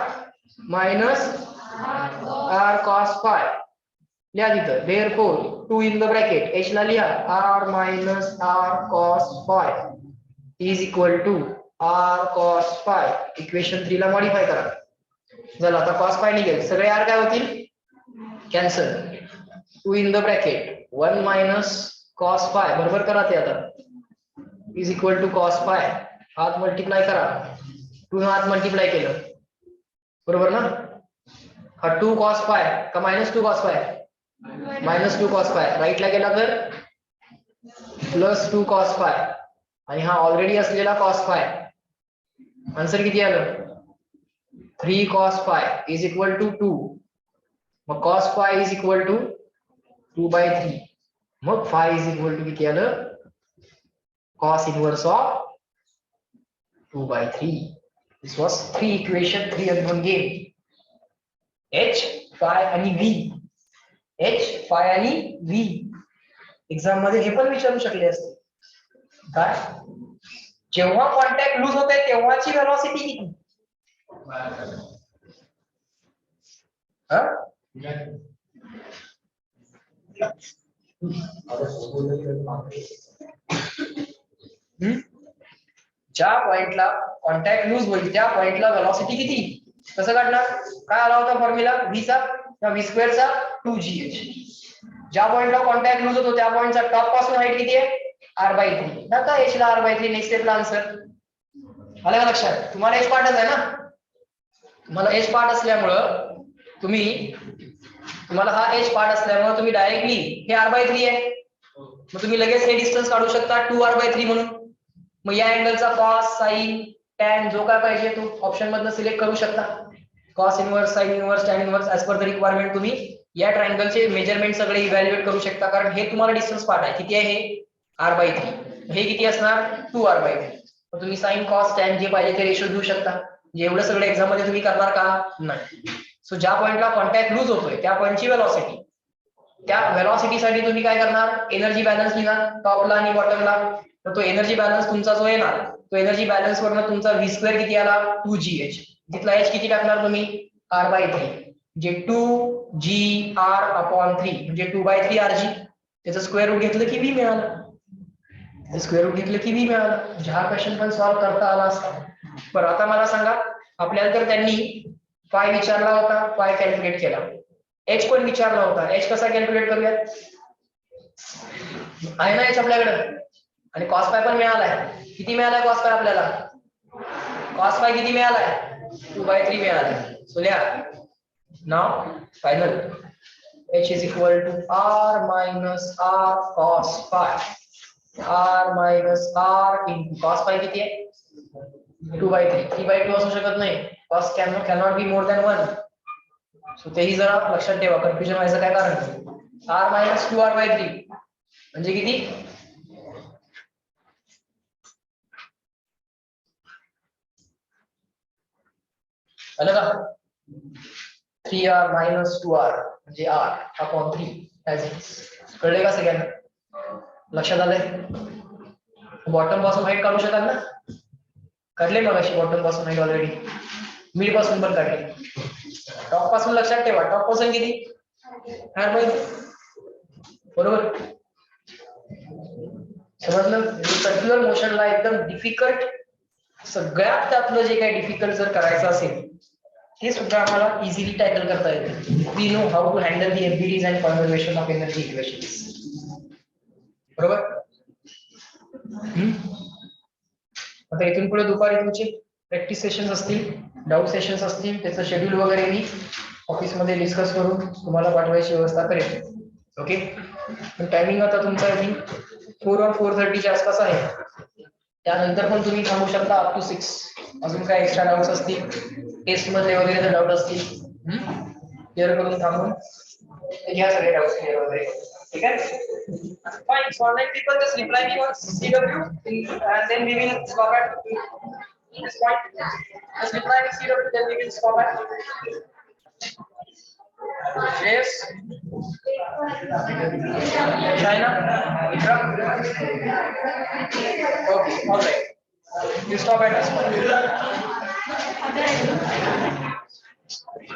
minus r cos phi लिहा तिथं. Therefore 2 in the bracket h ला लिहा r minus r cos phi is equal to r cos phi. Equation 3 ला मॉडिफाय करा. चला आता cos फाय निघेल, सगळे r काय होतील? Cancel. 2 in the bracket 1 minus cos phi, बरोबर करा ते आता, is equal to cos phi. हात मल्टिप्लाय करा, 2 हात मल्टिप्लाय केलं, बरोबर ना? हा 2 cos फाय का minus 2 cos phi? Minus 2 cos phi. राईटला गेला तर प्लस 2 cos फाय, आणि हा ऑलरेडी असलेला cos फाय. आन्सर किती आलं? 3 cos phi is equal to 2. मग cos phi is equal to 2/3. मग फाय इज इक्वल टू किती आलं? cos inverse of 2/3. This was 3 equation, 3 unknown game. h, phi आणि v. h, phi आणि v. एक्झाम मध्ये हे पण विचारू शकले असते. काय? जेव्हा कॉन्टॅक्ट लूज होते तेव्हाची वेलोसिटी किती? ज्या पॉइंटला कॉन्टॅक्ट लूज होईल त्या पॉइंटला वेलोसिटी किती? कसं काढणार? काय आला होता फॉर्म्युला? v चा किंवा v स्क्वेअर चा 2gh. ज्या पॉइंटला कॉन्टॅक्ट लूज होतो त्या पॉइंटचा टॉप पासून हाईट किती आहे? r/3. नका h ला r/3. नेक्स्ट स्टेपला आन्सर आलं का लक्षात? तुम्हाला h पार्टच आहे ना, तुम्हाला h पार्ट असल्यामुळं तुम्हाला हा h पार्ट असल्यामुळे तुम्ही डायरेक्टली हे r/3 आहे, मग तुम्ही लगेच हे डिस्टन्स काढू शकता 2r/3 म्हणून. मग या अँगलचा cos, sin, tan जो काय पाहिजे तो ऑप्शन मधनं सिलेक्ट करू शकता. cos inverse, sin inverse, tan inverse as per the requirement तुम्ही या ट्रायंगलचे मेजरमेंट सगळे इव्हॅल्युएट करू शकता. कारण हे तुम्हाला डिस्टन्स पार्ट आहे. किती आहे हे? r/3. हे किती असणार? 2r/3. मग तुम्ही sin, cos, tan जे पाहिजे ते रेशो घेऊ शकता. एवढं सगळं एक्झाम मध्ये तुम्ही करणार का? नाही. सो ज्या पॉइंटला कॉन्टॅक्ट लूज होतोय त्या पॉइंटची वेलोसिटी, त्या वेलोसिटी साठी तुम्ही काय करणार? एनर्जी बॅलन्स लिहिणार टॉपला आणि बॉटमला. तर तो एनर्जी बॅलन्स तुमचा जो आहे ना, तो एनर्जी बॅलन्स वरनं तुमचा v² किती आला 2gh. तिथला h किती टाकणार तुम्ही r/3, जे 2gr/3 म्हणजे 2/3 rg. त्याचं स्क्वेअर रूट घेतलं की v मिळालं. स्क्वेअर रूट घेतलं की v मिळालं. म्हणजे हा क्वेश्चन पण सॉल्व्ह करता आला असता. बरं आता मला सांगा, आपल्याला तर त्यांनी फाय विचारला होता, फाय कॅल्क्युलेट केला. एच पण विचारला होता, एच कसा कॅल्क्युलेट करूयात? आहे ना एच आपल्याकडे, आणि कॉस फाय पण मिळालाय. किती मिळालाय कॉस फाय आपल्याला? कॉस फाय किती मिळालाय? 2/3 मिळालाय. सो लिहा नाव final h is equal to r minus r cos phi. r minus r into cos phi किती आहे? 2/3. 3/2 असू शकत नाही. cos cannot be more than 1. So तेही जरा लक्षात ठेवा, कन्फ्युजन व्हायचं काय कारण नाही. r minus 2r/3 म्हणजे किती? आलं का? 3r minus 2r म्हणजे r upon 3 as is. कळले का सगळ्यांना? लक्षात आलंय? बॉटम पासून हाईट काढू शकाल ना? काढले मग अशी बॉटम पासून हाईट ऑलरेडी, मिड पासून पण काढले. टॉप पासून लक्षात ठेवा, टॉप पासून किती? बरोबर समजलं? सर्क्युलर मोशनला एकदम डिफिकल्ट, सगळ्यात त्यातलं जे काही डिफिकल्ट जर करायचं असेल हे सुद्धा आम्हाला इझिली टॅकल करता येते. We know how to handle the FBDs and conversation of energy equations. बरोबर? आता इथून पुढे दुपारी तुमचे प्रॅक्टिस सेशन्स असतील, डाऊट सेशन्स असतील, त्याचं शेड्यूल वगैरे मी ऑफिसमध्ये डिस्कस करून तुम्हाला पाठवायची व्यवस्था करेन. ओके, टायमिंग आता तुमचा 4 or 4:30च्या आसपास आहे. त्यानंतर पण तुम्ही थांबू शकता अप टू 6. अजून काय एक्स्ट्रा डाऊट्स असतील, टेस्ट मध्ये वगैरे जर डाऊट असतील क्लिअर करून थांबून घ्या सगळे डाऊट्स क्लिअर वगैरे. ठीक आहे, fine. So online people just reply me once CW and then we will stop at this point. Just reply me CW, then we will stop at yes. China? Ikram? Okay, all right. You stop at this point.